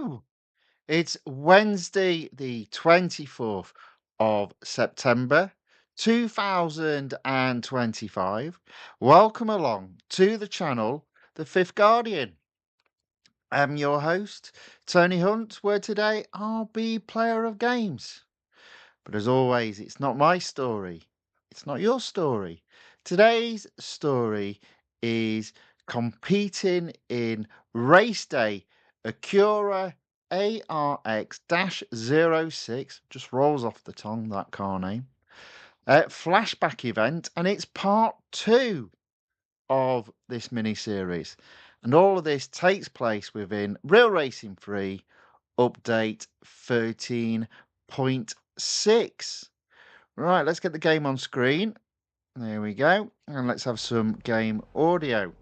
Hello. It's Wednesday, the 24th of September, 2025. Welcome along to the channel, The Fifth Guardian. I'm your host, Tony Hunt, where today I'll be player of games. But as always, it's not my story. It's not your story. Today's story is competing in race day ACURA ARX-06, just rolls off the tongue, that car name, flashback event, and it's part two of this mini series. And all of this takes place within Real Racing 3 update 13.6. Right, let's get the game on screen. There we go. And let's have some game audio.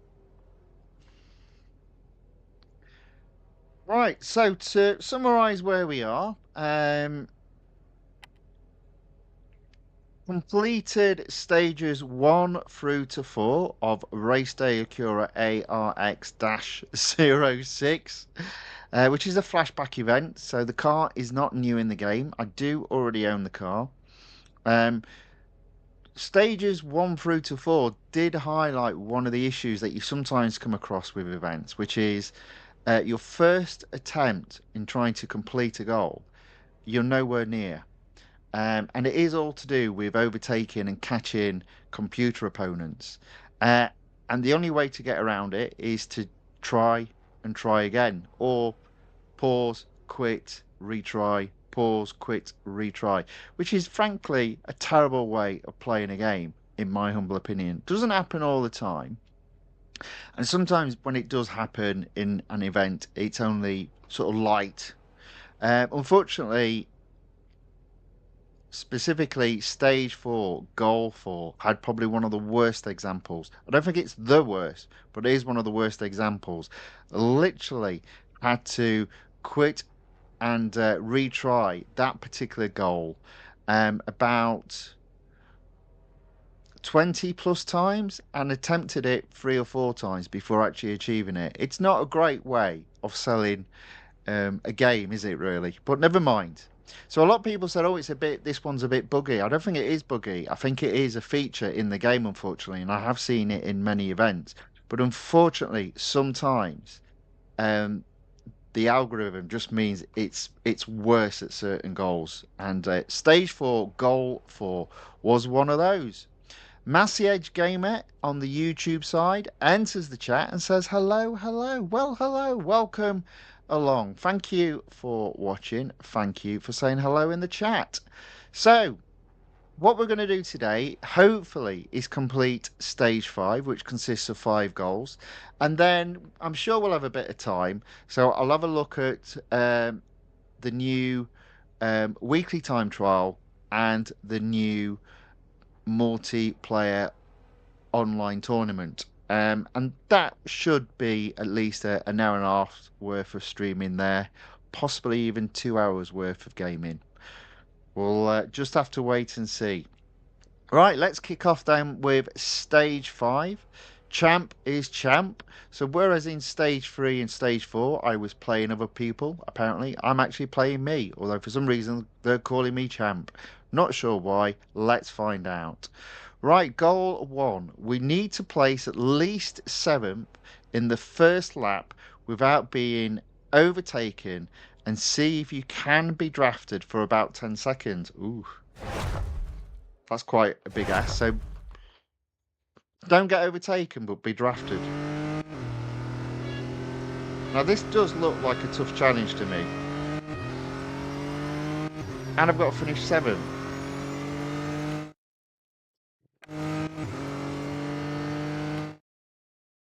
Right, so to summarise where we are, completed stages 1 through to 4 of Race Day Acura ARX-06, which is a flashback event. So the car is not new in the game. I do already own the car. Stages 1 through to 4 did highlight one of the issues that you sometimes come across with events, which is your first attempt in trying to complete a goal, you're nowhere near. And it is all to do with overtaking and catching computer opponents. And the only way to get around it is to try and try again, or pause, quit, retry, pause, quit, retry, which is frankly a terrible way of playing a game, in my humble opinion. Doesn't happen all the time. And sometimes when it does happen in an event, it's only sort of light. Unfortunately, specifically stage 4 goal 4 had probably one of the worst examples. I don't think it's the worst, but it is one of the worst examples. Literally had to quit and retry that particular goal about 20 plus times, and attempted it 3 or 4 times before actually achieving it. It's not a great way of selling a game, is it really? But never mind. So a lot of people said, "Oh, this one's a bit buggy." I don't think it is buggy. I think it is a feature in the game, unfortunately, and I have seen it in many events. But unfortunately, sometimes the algorithm just means it's worse at certain goals. And stage 4, goal 4 was one of those. Massey Edge Gamer on the YouTube side enters the chat and says, "Hello, hello." Well, hello, welcome along. Thank you for watching. Thank you for saying hello in the chat. So, what we're going to do today, hopefully, is complete stage 5, which consists of 5 goals. And then I'm sure we'll have a bit of time. So I'll have a look at the new weekly time trial and the new multiplayer online tournament. And that should be at least an hour and a half worth of streaming there, possibly even 2 hours worth of gaming. We'll just have to wait and see. Right, let's kick off then with stage 5. Champ is champ. So whereas in stage 3 and stage 4 I was playing other people, apparently I'm actually playing me, although for some reason they're calling me champ. Not sure why. Let's find out. Right, goal 1. We need to place at least 7th in the first lap without being overtaken, and see if you can be drafted for about 10 seconds. Ooh. That's quite a big ask. So don't get overtaken, but be drafted. Now this does look like a tough challenge to me. And I've got to finish 7th.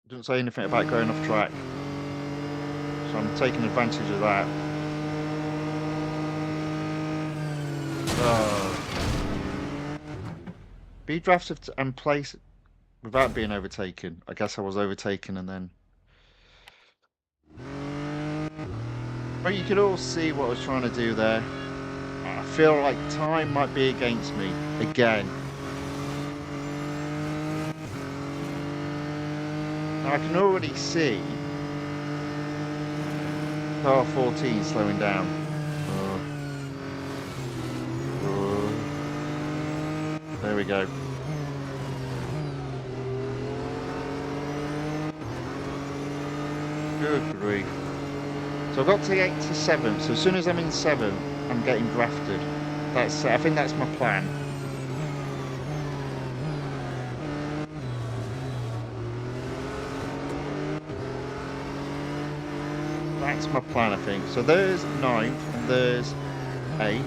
Doesn't say anything about going off track. So I'm taking advantage of that. Be drafted and place without being overtaken. I guess I was overtaken and then... But you could all see what I was trying to do there. I feel like time might be against me again. Now I can already see Car 14 slowing down. There we go. Good grief. So I've got to get to 7. So as soon as I'm in 7, I'm getting drafted. I think that's my plan. That's my plan, I think. So there's 9th and there's 8th.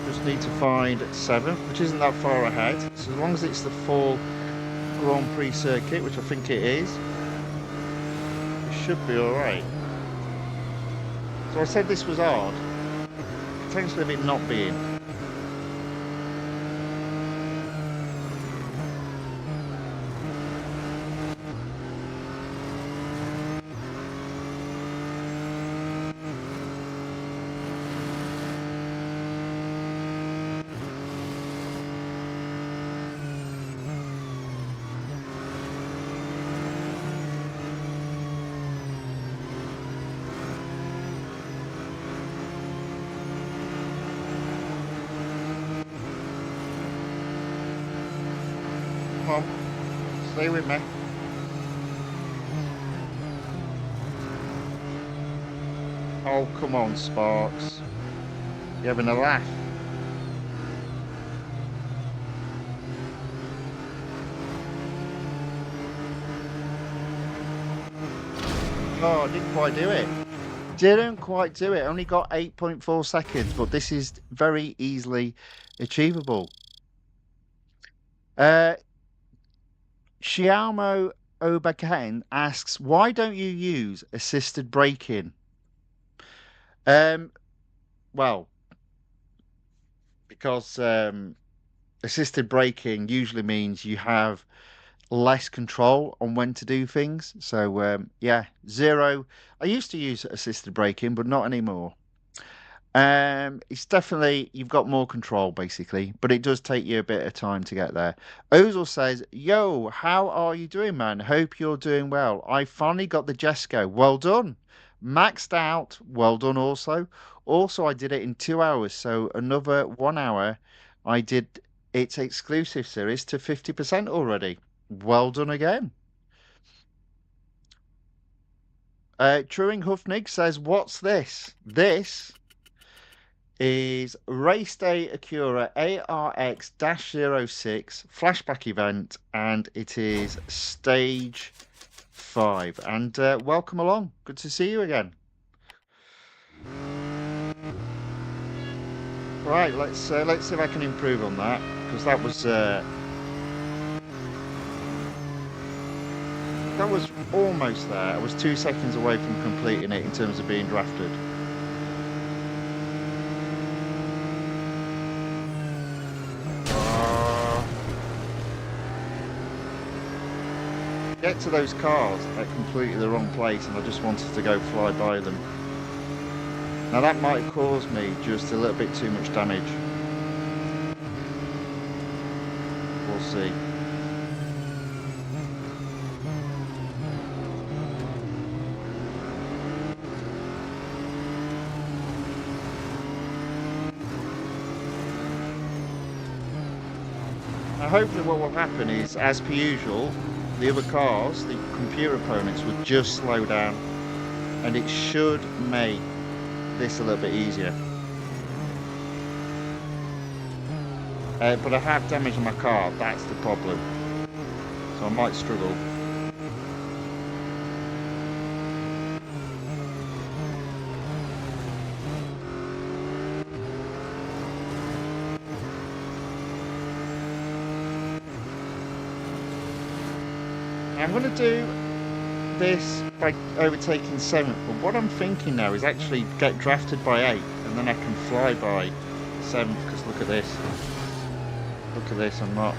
Just need to find 7th, which isn't that far ahead. So as long as it's the full Grand Prix circuit, which I think it is, it should be alright. So I said this was hard, potentially of it not being. Come on, stay with me. Oh, come on, Sparks. You're having a laugh. Oh, I didn't quite do it. Didn't quite do it. Only got 8.4 seconds, but this is very easily achievable. Xiaomo Obaken asks, why don't you use assisted braking? Well, because assisted braking usually means you have less control on when to do things. So yeah, 0. I used to use assisted braking, but not anymore. It's definitely, you've got more control basically, but it does take you a bit of time to get there. Ozil says, yo, how are you doing, man? Hope you're doing well. I finally got the Jesco. Well done. Maxed out. Well done also. Also, I did it in 2 hours, so another 1 hour. I did its exclusive series to 50% already. Well done again. Truing Hufnig says, what's this? This is Race Day ACURA ARX-06 Flashback event, and it is stage 5. And welcome along. Good to see you again. Right, let's see if I can improve on that, because that was almost there. I was 2 seconds away from completing it in terms of being drafted. Get to those cars at completely the wrong place, and I just wanted to go fly by them. Now that might have caused me just a little bit too much damage. We'll see. Now hopefully what will happen is, as per usual, the other cars, the computer opponents, would just slow down, and it should make this a little bit easier. But I have damage on my car, that's the problem. So I might struggle. I'm going to do this by overtaking 7th, but what I'm thinking now is actually get drafted by 8th, and then I can fly by 7th, because look at this. Look at this, I'm not.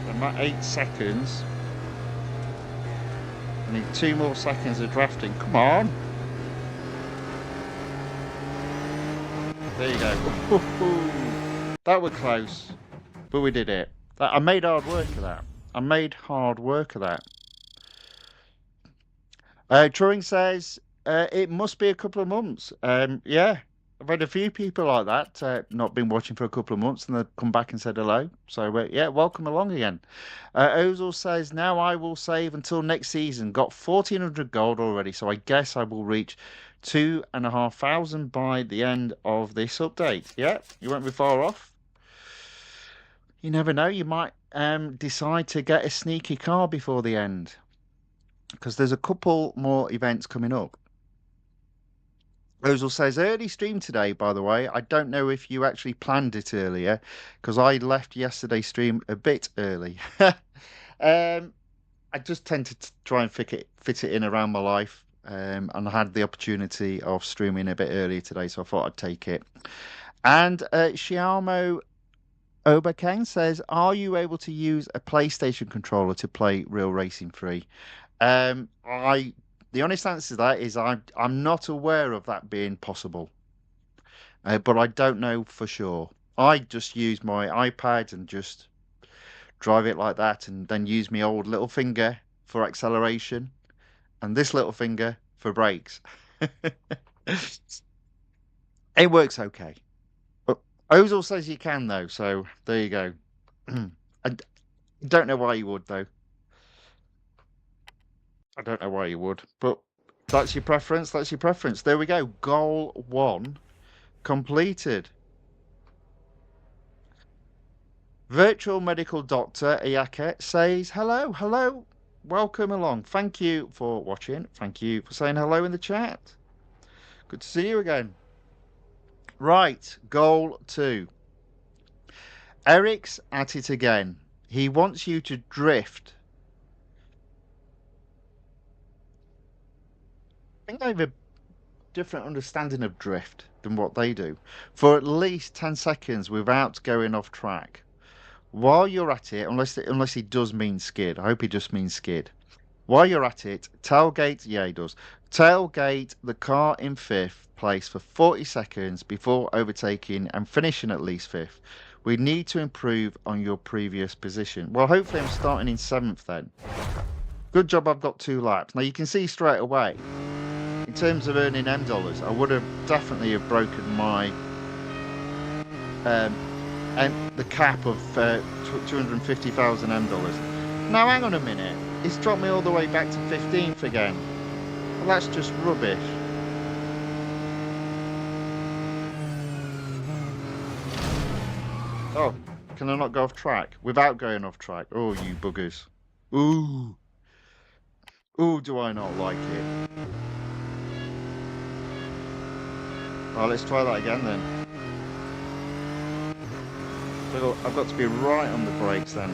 I'm at 8 seconds. need 2 more seconds of drafting. Come on. There you go. That was close, but we did it. I made hard work of that. I made hard work of that. Turing says it must be a couple of months. Yeah, I've had a few people like that, not been watching for a couple of months, and they've come back and said hello. So yeah, welcome along again. Ozil says now I will save until next season. Got 1,400 gold already, so I guess I will reach 2,500 by the end of this update. Yeah, you won't be far off. You never know, you might decide to get a sneaky car before the end, because there's a couple more events coming up. Ozil says early stream today, by the way. I don't know if you actually planned it earlier, because I left yesterday's stream a bit early. I just tend to try and fit it in around my life, and I had the opportunity of streaming a bit earlier today, so I thought I'd take it. And Xiaomo Obakang says, are you able to use a PlayStation controller to play Real Racing 3? The honest answer to that is I'm not aware of that being possible, but I don't know for sure. I just use my iPad and just drive it like that, and then use my old little finger for acceleration and this little finger for brakes. It works okay. But Ozil says you can though, so there you go. I don't know why you would though. I don't know why you would, but that's your preference. That's your preference. There we go. Goal 1 completed. Virtual medical doctor Iyake says, hello, welcome along. Thank you for watching. Thank you for saying hello in the chat. Good to see you again. Right, goal 2. Eric's at it again. He wants you to drift. I think I have a different understanding of drift than what they do. For at least 10 seconds without going off track. While you're at it, unless he does mean skid. I hope he just means skid. While you're at it, tailgate, yeah he does. Tailgate the car in 5th place for 40 seconds before overtaking and finishing at least 5th. We need to improve on your previous position. Well, hopefully I'm starting in 7th then. Good job I've got 2 laps. Now you can see straight away, in terms of earning M dollars, I would have definitely have broken my the cap of 250,000 M dollars. Now hang on a minute, it's dropped me all the way back to 15th again. Well, that's just rubbish. Oh, can I not go off track without going off track? Oh, you buggers. Ooh, do I not like it. Oh, let's try that again then. So I've got to be right on the brakes then.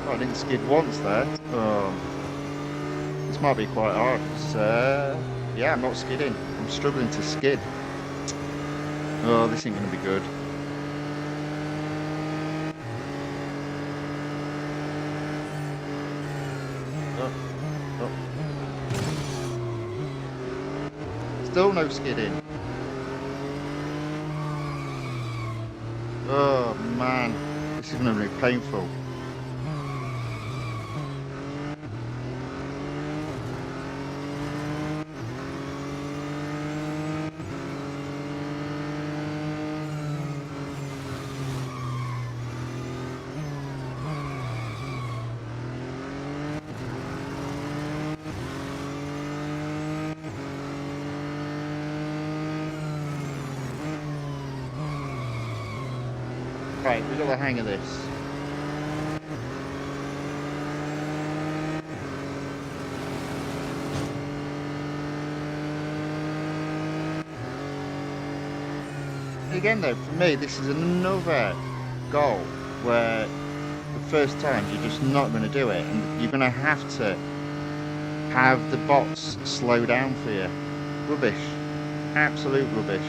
Oh, I didn't skid once there. Oh, this might be quite hard. Yeah, I'm not skidding. I'm struggling to skid. Oh, this ain't going to be good. Still no skidding. Oh man, this is going to be painful. Right, we've got the hang of this. Again though, for me, this is another goal where the first time you're just not going to do it, and you're going to have the bots slow down for you. Rubbish. Absolute rubbish.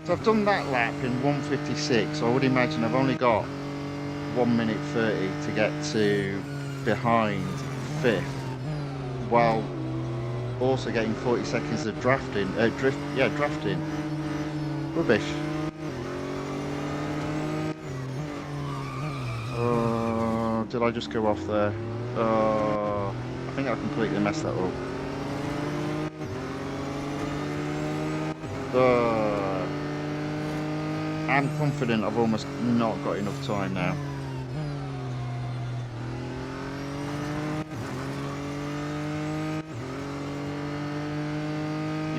So I've done that lap in 1:56. I would imagine I've only got 1 minute 30 to get to behind 5th, while also getting 40 seconds of drafting. Drafting. Rubbish. Did I just go off there? I think I completely messed that up. I'm confident I've almost not got enough time now.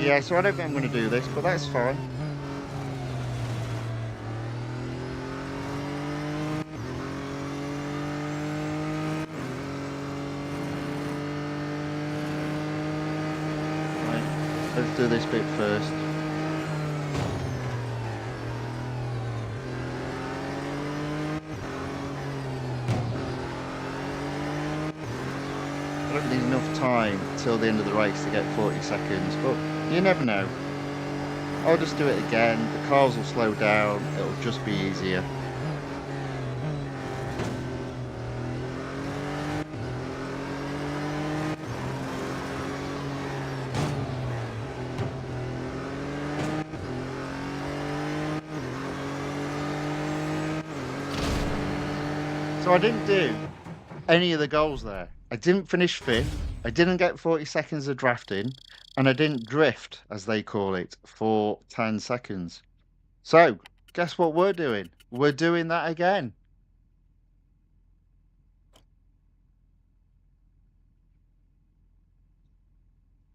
Yeah, so I don't think I'm going to do this, but that's fine. Right, let's do this bit first. I don't need enough time till the end of the race to get 40 seconds, but you never know. I'll just do it again, the cars will slow down, it'll just be easier. So I didn't do any of the goals there. I didn't finish 5th, I didn't get 40 seconds of drafting, and I didn't drift, as they call it, for 10 seconds. So, guess what we're doing? We're doing that again.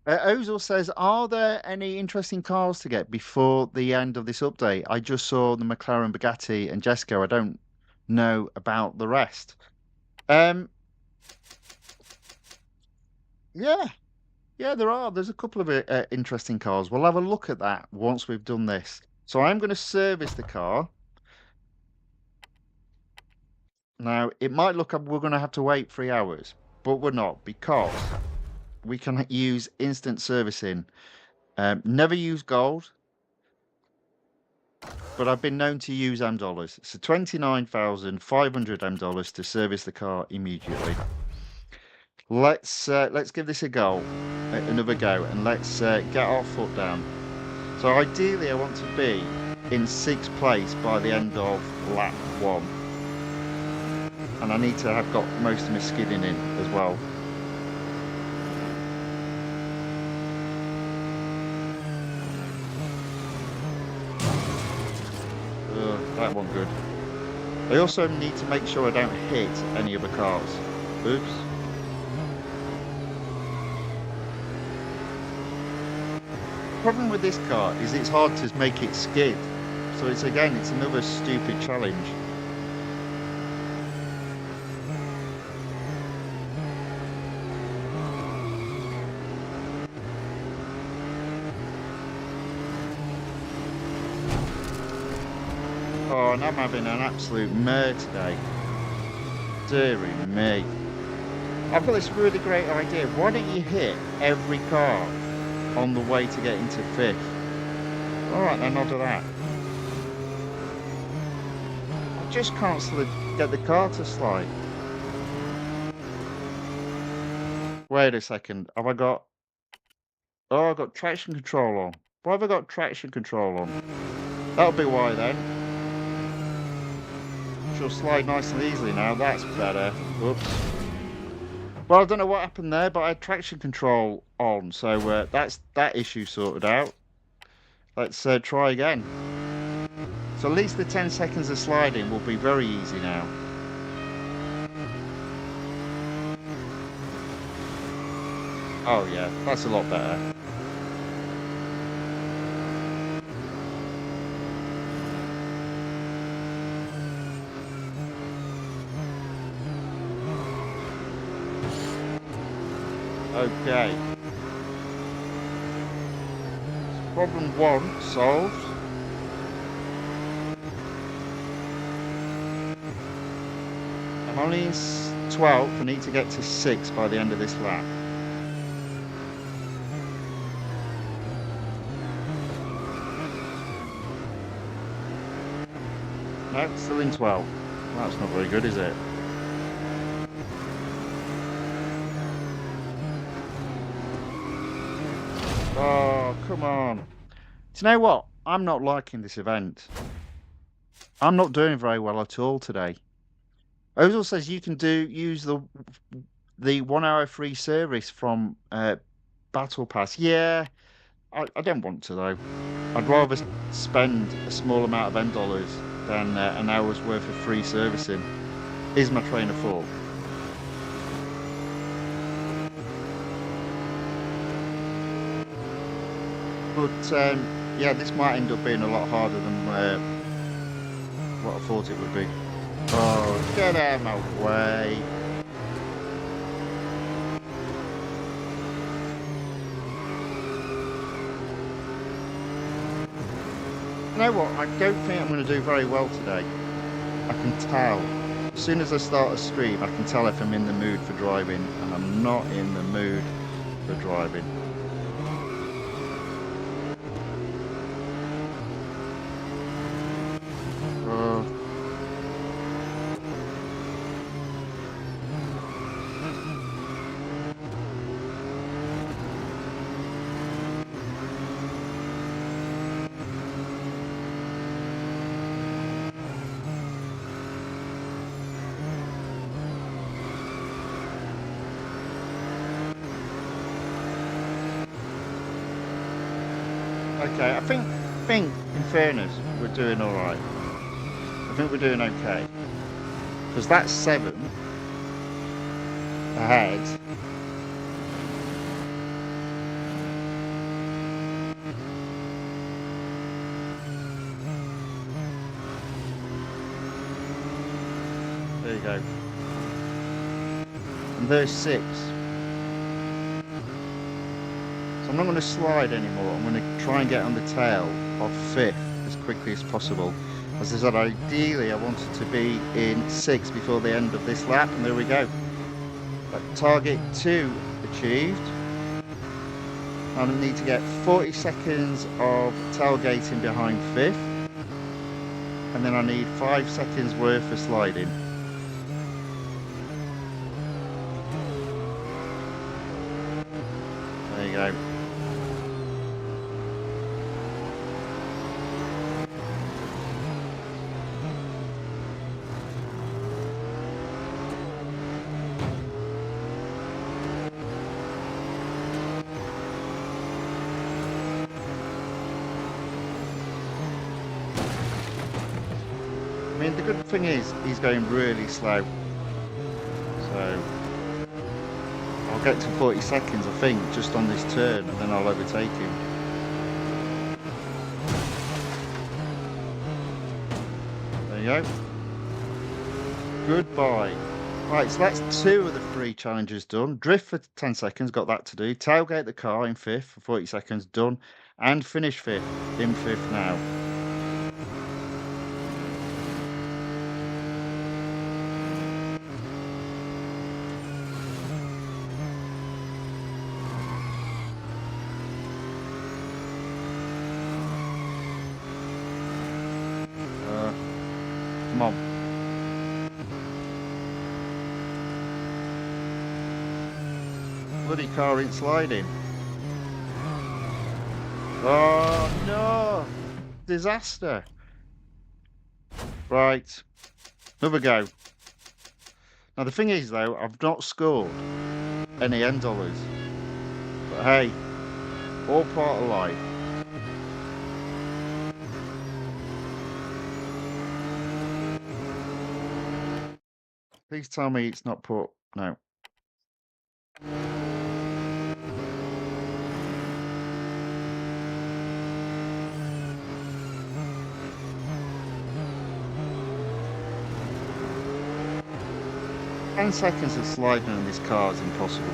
Ozil says, are there any interesting cars to get before the end of this update? I just saw the McLaren Bugatti and Jessica. I don't know about the rest. Yeah, there are. There's a couple of interesting cars. We'll have a look at that once we've done this. So I'm going to service the car. Now, it might look like we're going to have to wait 3 hours, but we're not, because we can use instant servicing. Never use gold, but I've been known to use M dollars. So 29,500 M dollars to service the car immediately. Let's give this a go, another go, and let's get our foot down. So ideally, I want to be in 6th place by the end of lap 1, and I need to have got most of my skidding in as well. That wasn't good. I also need to make sure I don't hit any other cars. Oops. The problem with this car is it's hard to make it skid. So it's another stupid challenge. Oh, and I'm having an absolute mare today. Dearie me. I've got this really great idea. Why don't you hit every car on the way to get into 5th? Alright then, I'll do that. I just can't get the car to slide. Wait a second. Have I got... Oh, I've got traction control on. Why have I got traction control on? That'll be why then. She'll slide nice and easily now. That's better. Whoops. Well, I don't know what happened there, but I had traction control on, so that's that issue sorted out. Let's try again. So at least the 10 seconds of sliding will be very easy now. Oh yeah, that's a lot better. Okay. Problem 1 solved. I'm only in 12th. I need to get to 6 by the end of this lap. No, still in 12th. That's not very good, is it? Oh, come on. Do you know what? I'm not liking this event. I'm not doing very well at all today. Ozil says you can use the 1 hour free service from Battle Pass. Yeah, I don't want to though. I'd rather spend a small amount of N dollars than an hour's worth of free servicing. Is my train of thought. But yeah, this might end up being a lot harder than what I thought it would be. Oh, get out of my way. You know what? I don't think I'm going to do very well today. I can tell. As soon as I start a stream, I can tell if I'm in the mood for driving, and I'm not in the mood for driving. Okay, I think in fairness, we're doing all right. I think we're doing okay. Because that's 7 ahead. There you go. And there's 6. I'm not going to slide anymore. I'm going to try and get on the tail of 5th as quickly as possible. As I said, ideally I wanted to be in 6th before the end of this lap, and there we go. Target 2 achieved. I need to get 40 seconds of tailgating behind 5th, and then I need 5 seconds worth of sliding. There you go. I mean, the good thing is he's going really slow, so I'll get to 40 seconds, I think, just on this turn, and then I'll overtake him. There you go. Goodbye. Right, so that's 2 of the 3 challenges done. Drift for 10 seconds, got that to do. Tailgate the car in 5th for 40 seconds, done. And finish 5th, in 5th now. Come on. Bloody car ain't sliding. Oh no! Disaster. Right. Another go. Now the thing is though, I've not scored any N dollars. But hey, all part of life. Please tell me it's not put... No. Ten seconds of sliding on this car is impossible.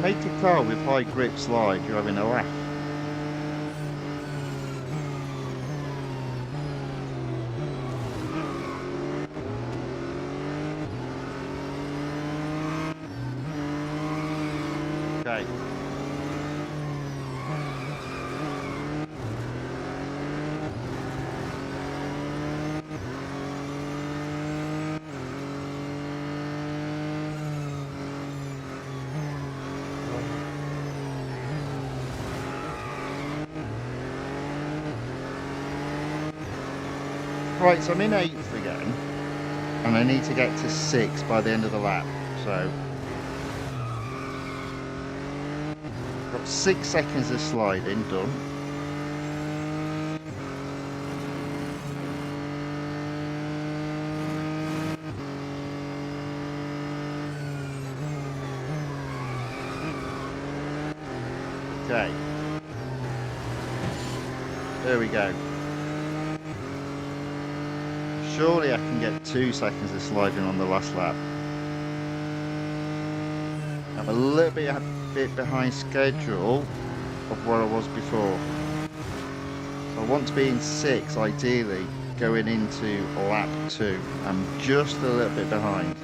make a car with high grip slide, you're having a laugh. Okay. Right, so I'm in 8th again, and I need to get to 6 by the end of the lap, so got 6 seconds of sliding done. Okay, there we go. Surely I can get 2 seconds of sliding on the last lap. I'm a little bit behind schedule of where I was before. So I want to be in 6 ideally going into lap 2. I'm just a little bit behind.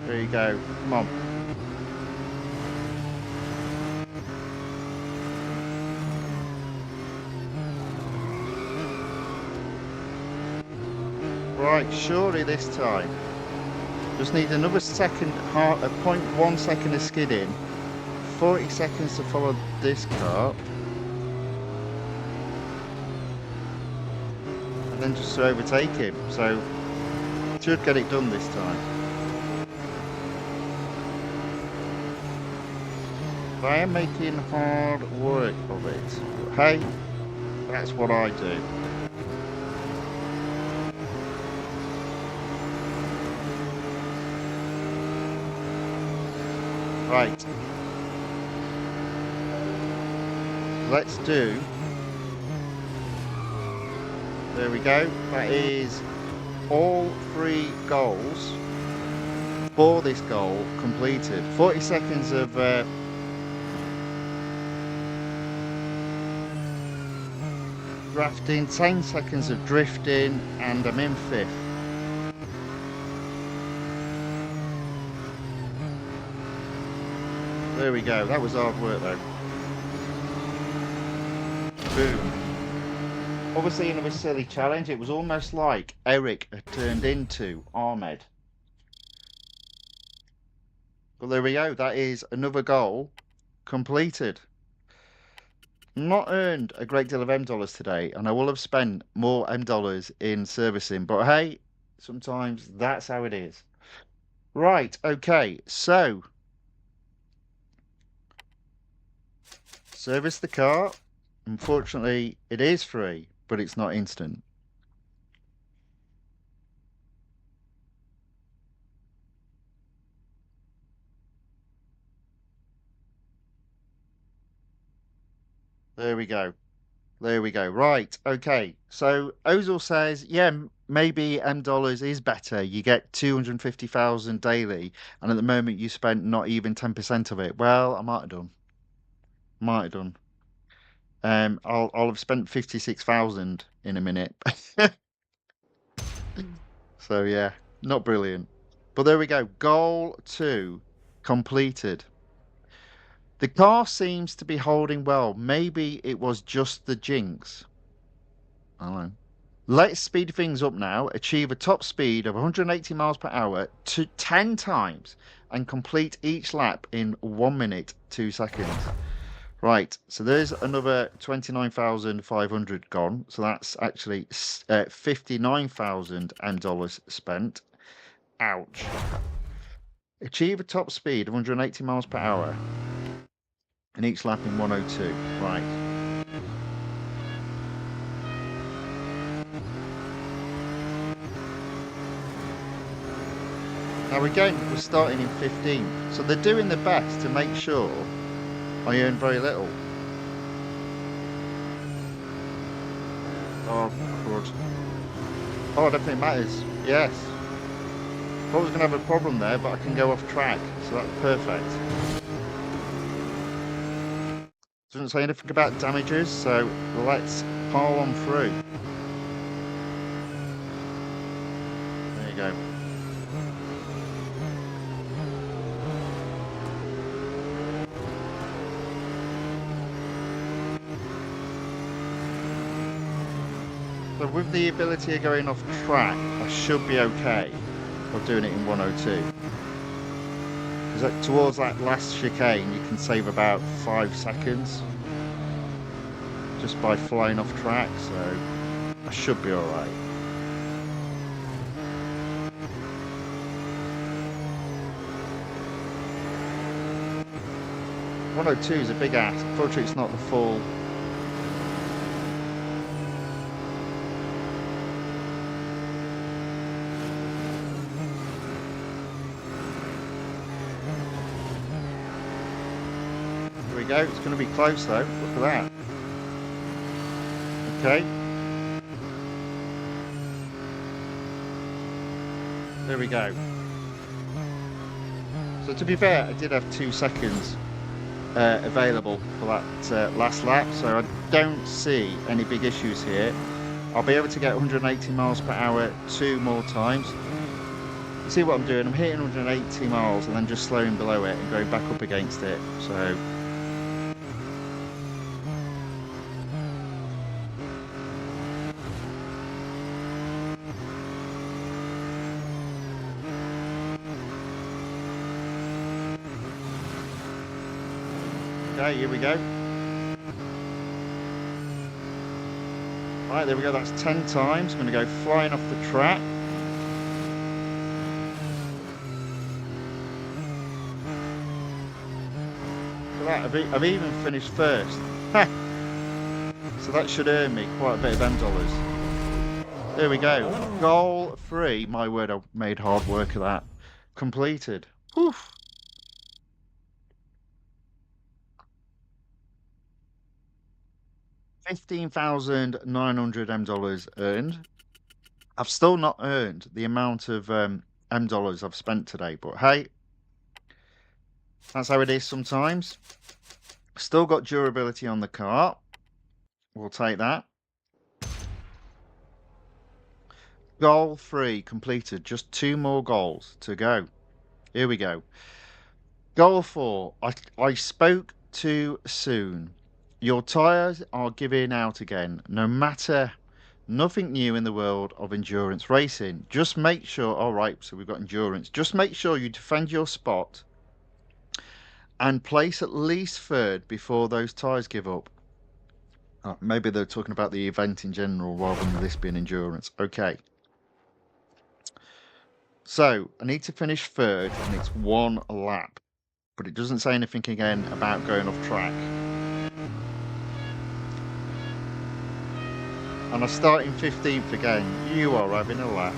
There you go, come on. Right, surely this time. Just need another second, 0.1 second of skidding, 40 seconds to follow this car, and then just to overtake him. So, should get it done this time. I am making hard work of it, but hey, that's what I do. Right, let's do, there we go, that is all 3 goals for this goal completed. 40 seconds of drafting, 10 seconds of drifting, and I'm in 5th. There we go, that was hard work though. Boom. Obviously another silly challenge. It was almost like Eric had turned into Ahmed. But there we go, that is another goal completed. Not earned a great deal of M dollars today, and I will have spent more M dollars in servicing, but hey, sometimes that's how it is. Right, okay, so service the car. Unfortunately, it is free, but it's not instant. There we go. There we go. Right. Okay. So Ozil says, yeah, maybe M dollars is better. You get 250,000 daily, and at the moment you spent not even 10% of it. Well, I might have done. Might have done. I'll have spent 56,000 in a minute. So yeah, not brilliant. But there we go. Goal 2 completed. The car seems to be holding well. Maybe it was just the jinx. I don't know. Let's speed things up now. Achieve a top speed of 180 miles per hour to 10 times and complete each lap in 1 minute, 2 seconds. Right, so there's another 29,500 gone. So that's actually 59,000 M dollars spent. Ouch. Achieve a top speed of 180 miles per hour and each lap in 102. Right. Now again, we're starting in 15th, so they're doing their best to make sure I earn very little. good. Oh, I don't think it matters. Yes. Thought I was going to have a problem there, but I can go off track, so that's perfect. Doesn't say anything about damages, so let's pile on through. There you go. So with the ability of going off track, I should be okay of doing it in 102. Because towards that last chicane, you can save about 5 seconds just by flying off track, so I should be alright. .102 is a big ask. Unfortunately, it's not the full. Here we go. It's going to be close though. Look at that. Okay. There we go. So to be fair, I did have 2 seconds available for that last lap, so I don't see any big issues here. I'll be able to get 180 miles per hour 2 more times. You see what I'm doing? I'm hitting 180 miles and then just slowing below it and going back up against it. So okay, here we go. Right, there we go, that's 10 times. I'm going to go flying off the track. Look at that, I've even finished first. So that should earn me quite a bit of $M. There we go. Goal 3. My word, I made hard work of that. Completed. Whew. $15,900 earned. I've still not earned the amount of $M I've spent today, but hey, that's how it is sometimes. Still got durability on the car. We'll take that. Goal 3 completed. Just 2 more goals to go. Here we go. Goal 4. I spoke too soon. Your tyres are giving out again. No matter, nothing new in the world of endurance racing. Just make sure, all right, so we've got endurance. Just make sure you defend your spot and place at least third before those tyres give up. Oh, maybe they're talking about the event in general rather than this being endurance. Okay. So I need to finish third and it's 1 lap. But it doesn't say anything again about going off track. And I start in 15th again. You are having a laugh.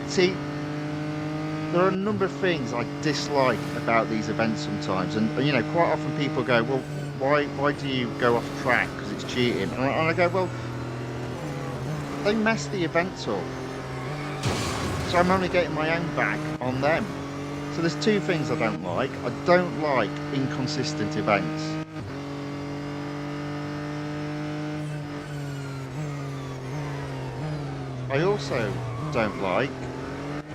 See, there are a number of things I dislike about these events sometimes. And you know, quite often people go, well, why do you go off track? Because it's cheating. And I go, well, they mess the events up. So I'm only getting my own back on them. So there's 2 things I don't like. I don't like inconsistent events. I also don't like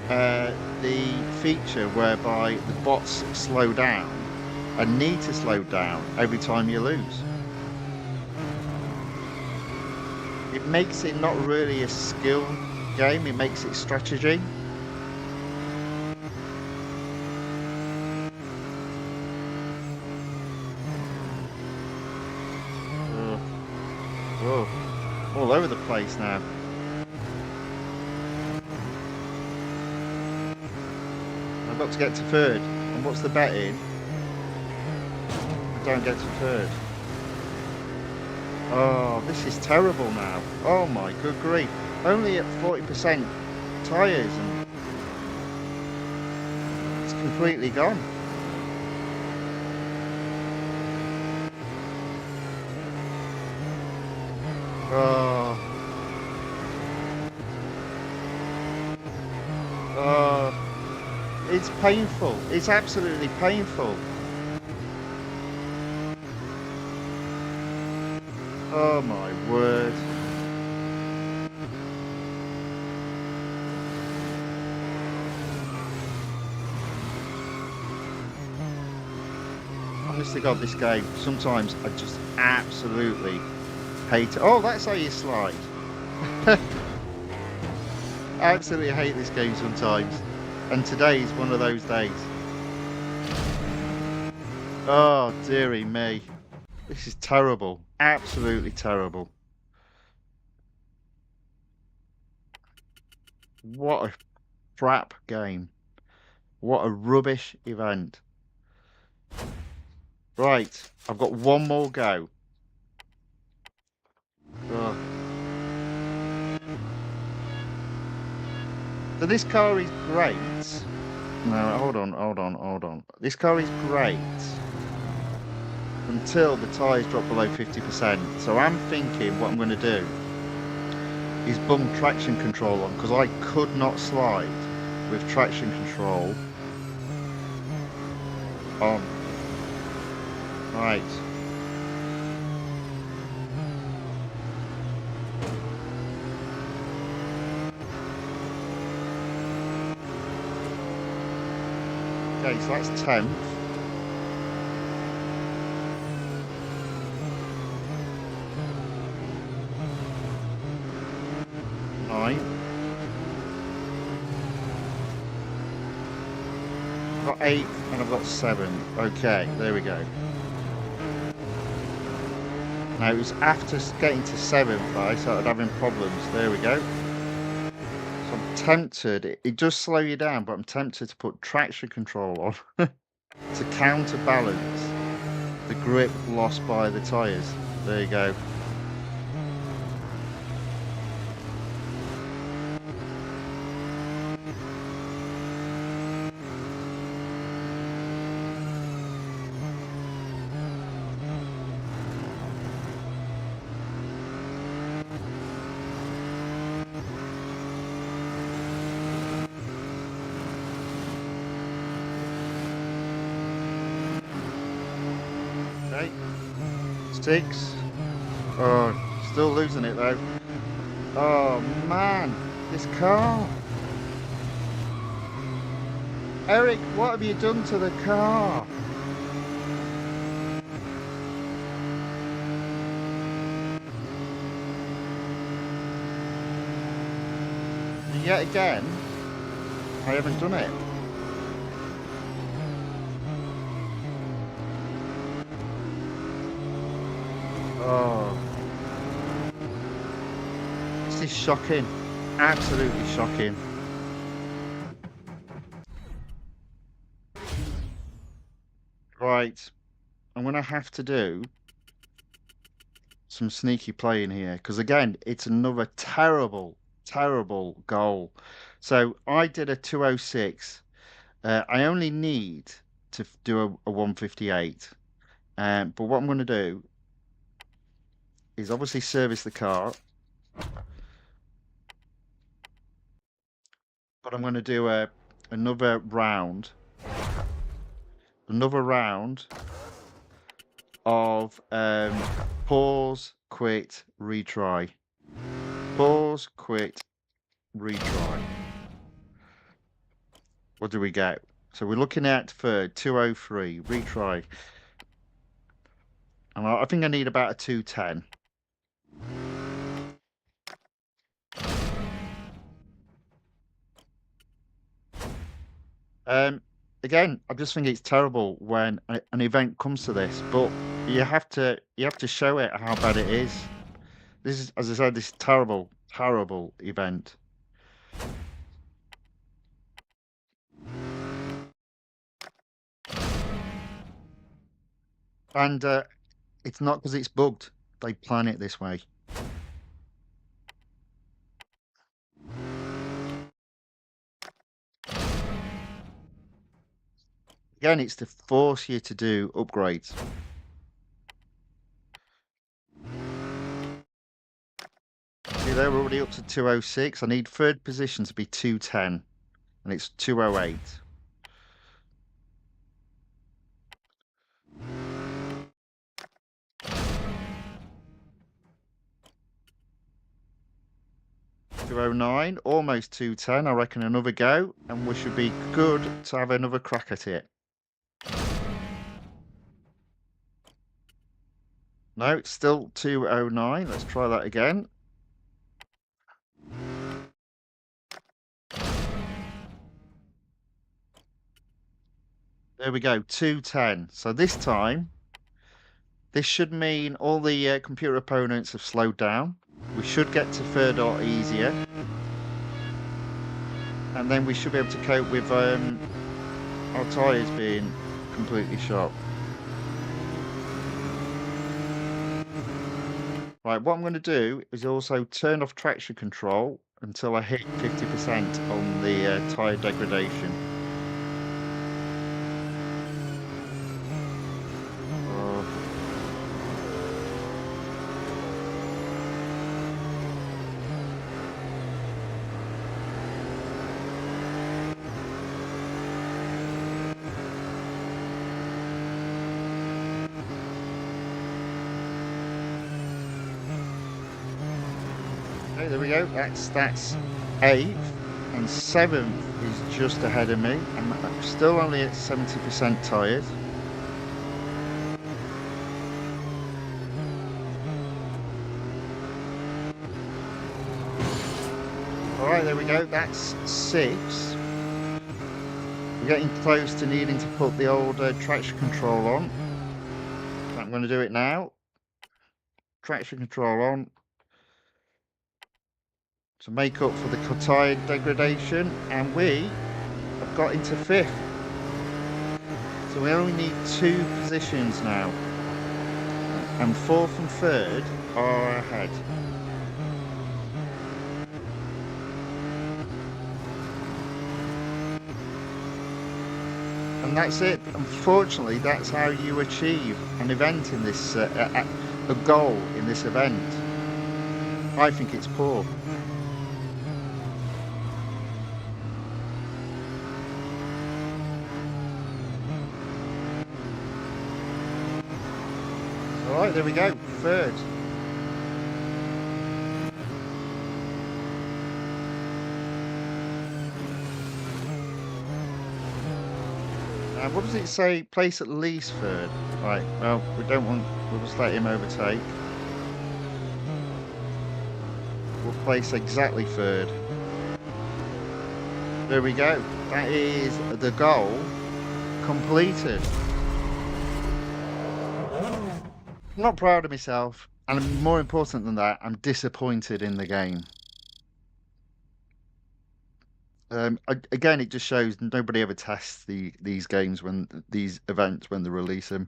the feature whereby the bots slow down and need to slow down every time you lose. It makes it not really a skill game, it makes it strategy. Oh, all over the place now. I've got to get to third, and what's the bet in? I don't get to third. Oh, this is terrible now. Oh my good grief. Only at 40% tyres and it's completely gone. It's painful. It's absolutely painful. Oh my word. Honest to God, this game, sometimes I just absolutely hate it. Oh, that's how you slide. I absolutely hate this game sometimes. And today is one of those days. Oh, dearie me. This is terrible. Absolutely terrible. What a crap game. What a rubbish event. Right, I've got one more go. Ugh. So this car is great. No, hold on. This car is great until the tyres drop below 50%. So I'm thinking what I'm going to do is bung traction control on, because I could not slide with traction control on. Right. Okay, so that's 10th. I've got 8 and I've got 7. Okay, there we go. Now it was after getting to 7th that I started having problems. There we go. So I'm tempted, it does slow you down, but I'm tempted to put traction control on to counterbalance the grip lost by the tyres. There you go. Okay. 6. Oh, still losing it though. Oh man, this car. Eric, what have you done to the car? Yet again, I haven't done it. Oh, this is shocking. Absolutely shocking. Right, I'm gonna have to do some sneaky playing here, because again, it's another terrible goal. So I did a 206. I only need to do a 158. But what I'm going to do is obviously service the car. But I'm going to do another round. Another round of pause, quit, retry. Pause, quit, retry. What do we get? So we're looking at for 203, retry. And I think I need about a 210. Again, I just think it's terrible when an event comes to this, but you have to show it how bad it is. This is, as I said, this terrible event. And it's not because it's bugged. They plan it this way. Again, it's to force you to do upgrades. See, they're already up to 206. I need third position to be 210, and it's 208. 209, almost 210. I reckon another go, and we should be good to have another crack at it. No, it's still 209. Let's try that again. There we go, 210. So this time, this should mean all the computer opponents have slowed down. We should get to third art easier. And then we should be able to cope with our tyres being completely shot. Right, what I'm going to do is also turn off traction control until I hit 50% on the tyre degradation. Okay, there we go. That's 8th, and 7th is just ahead of me. I'm still only at 70% tyres. Alright, there we go. That's 6. We're getting close to needing to put the old traction control on. So I'm going to do it now. Traction control on. To make up for the tyre degradation, and we have got into 5th. So we only need 2 positions now, and 4th and 3rd are ahead. And that's it. Unfortunately, that's how you achieve an event in this, a goal in this event. I think it's poor. Alright, there we go, 3rd. What does it say? Place at least 3rd. Right, well, we'll just let him overtake. We'll place exactly 3rd. There we go. That is the goal completed. I'm not proud of myself, and more important than that, I'm disappointed in the game. Again, it just shows nobody ever tests these games these events when they release them.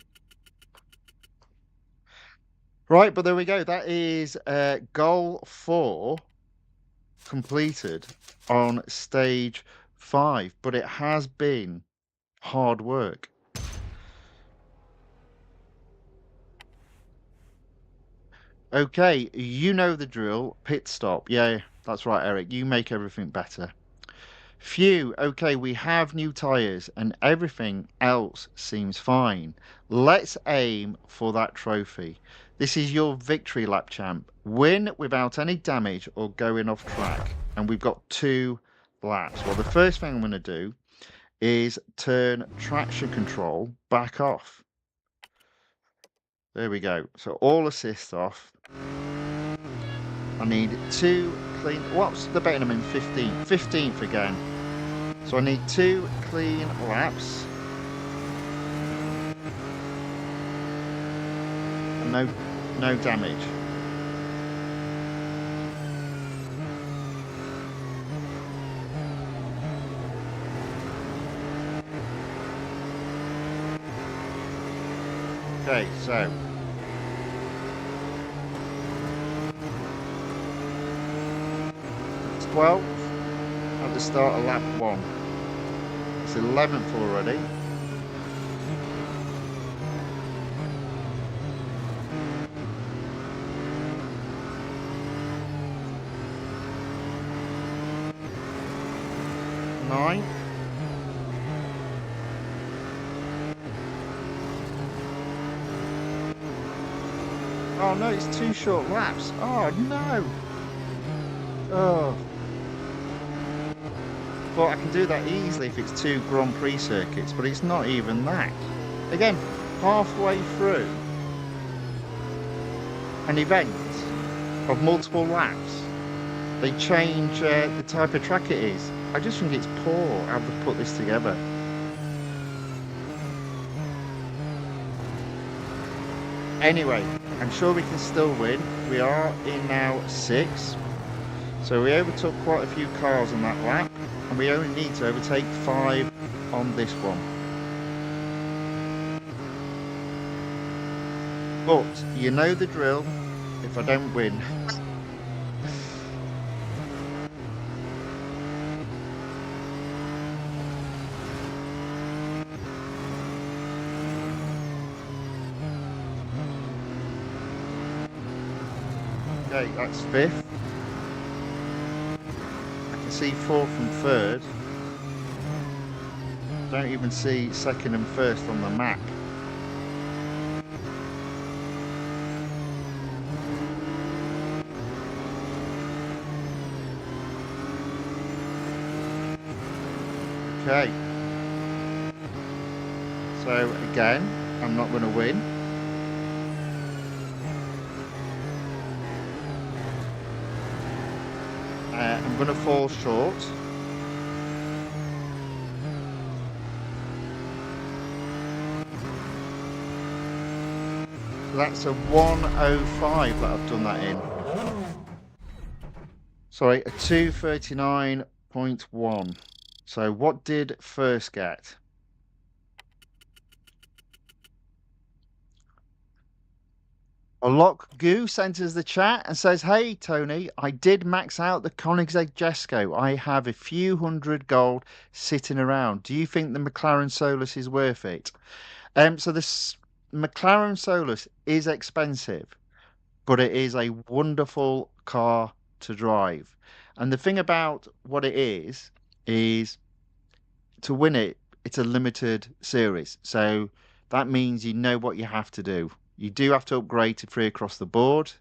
Right, but there we go. That is goal 4 completed on stage 5, but it has been hard work. Okay, you know the drill. Pit stop. Yeah, that's right, Eric. You make everything better. Phew, okay, we have new tyres and everything else seems fine. Let's aim for that trophy. This is your victory lap, champ. Win without any damage or going off track. And we've got 2 laps. Well, the first thing I'm going to do is turn traction control back off. There we go. So all assist off. I need 2 clean. What's the betting I'm in? 15th. 15th again. So I need 2 clean laps. And no damage. Okay, so it's 12 at the start of lap 1. It's 11th already. Nine. Oh no, it's 2 short laps. Oh no. Oh, thought I can do that easily if it's 2 Grand Prix circuits, but it's not even that. Again, halfway through an event of multiple laps, they change the type of track it is. I just think it's poor how they've put this together. Anyway, I'm sure we can still win. We are in now 6th. So we overtook quite a few cars on that lap, and we only need to overtake 5 on this one. But you know the drill if I don't win. Okay, that's 5th. I can see 4th and 3rd. Don't even see 2nd and 1st on the map. Okay. So again, I'm not going to win. I'm going to fall short. So that's a 1:05 that I've done that in. Sorry, a 2:39.1. So what did first get? Lock Goose enters the chat and says, "Hey Tony, I did max out the Koenigsegg Jesko. I have a few hundred gold sitting around. Do you think the McLaren Solus is worth it?" So this McLaren Solus is expensive, but it is a wonderful car to drive. And the thing about what it is to win it, it's a limited series. So that means you know what you have to do. You do have to upgrade to free across the board.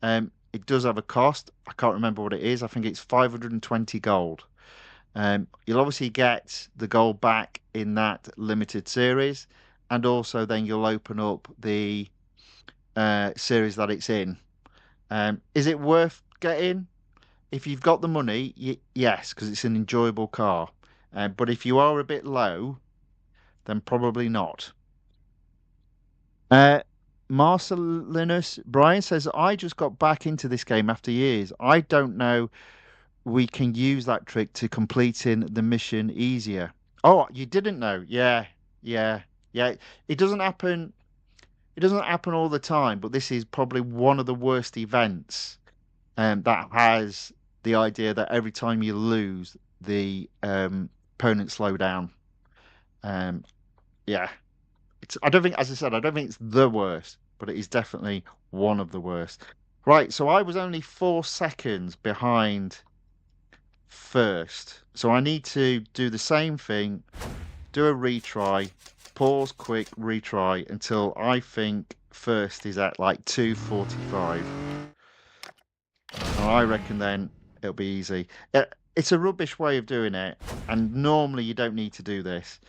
It does have a cost. I can't remember what it is. I think it's 520 gold. You'll obviously get the gold back in that limited series, and also then you'll open up the series that it's in. Is it worth getting? If you've got the money, yes, because it's an enjoyable car. But if you are a bit low, then probably not. Marcelinus Brian says, "I just got back into this game after years. I don't know we can use that trick to completing the mission easier." Oh, you didn't know? Yeah, yeah, yeah. It doesn't happen. It doesn't happen all the time, but this is probably one of the worst events that has the idea that every time you lose, the opponents slow down. Yeah, I don't think, as I said, I don't think it's the worst, but it is definitely one of the worst. Right, so I was only 4 seconds behind first, so I need to do the same thing, do a retry, pause, quick, retry until I think first is at like 2:45. And I reckon then it'll be easy. It's a rubbish way of doing it, and normally you don't need to do this,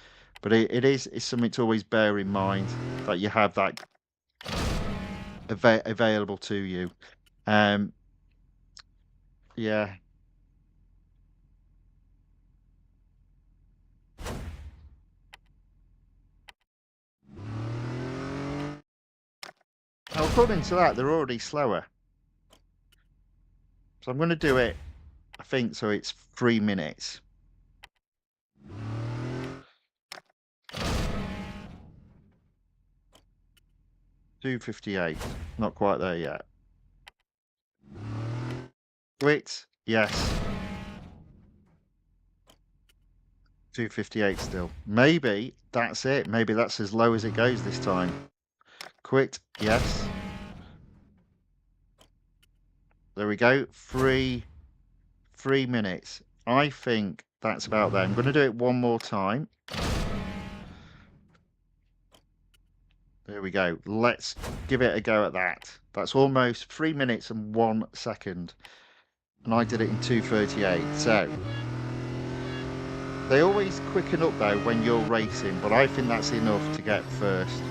but it's something to always bear in mind that you have that available to you. Yeah. Now, according to that, they're already slower. So I'm going to do it, I think, so it's 3 minutes. $2.58. Not quite there yet. Quit. Yes. 2:58 still. Maybe that's it. Maybe that's as low as it goes this time. Quit. Yes. There we go. 3 minutes. I think that's about there. I'm going to do it one more time. There we go. Let's give it a go at that. That's almost 3 minutes and 1 second. And I did it in 2:38. So They always quicken up though when you're racing, but I think that's enough to get first.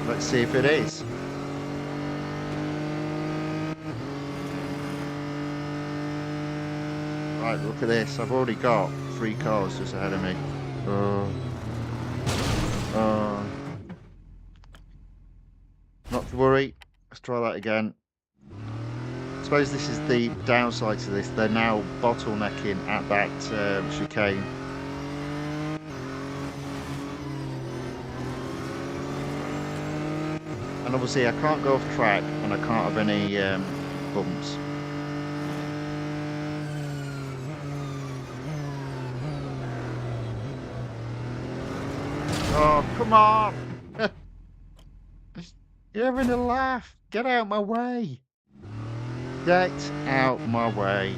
Let's see if it is. Right, look at this. I've already got 3 cars just ahead of me. Not to worry. Let's try that again. I suppose this is the downside to this. They're now bottlenecking at that chicane. And obviously I can't go off track and I can't have any bumps. Oh, come on! You're having a laugh. Get out my way. Get out my way.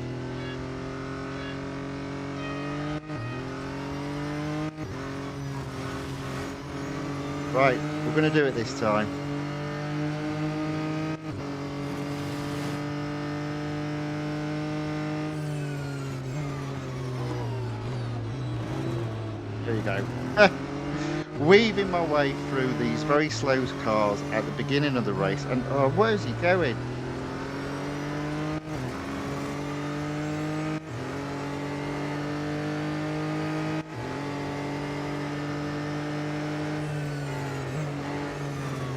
Right, we're going to do it this time. There you go. Weaving my way through these very slow cars at the beginning of the race, and oh, where's he going?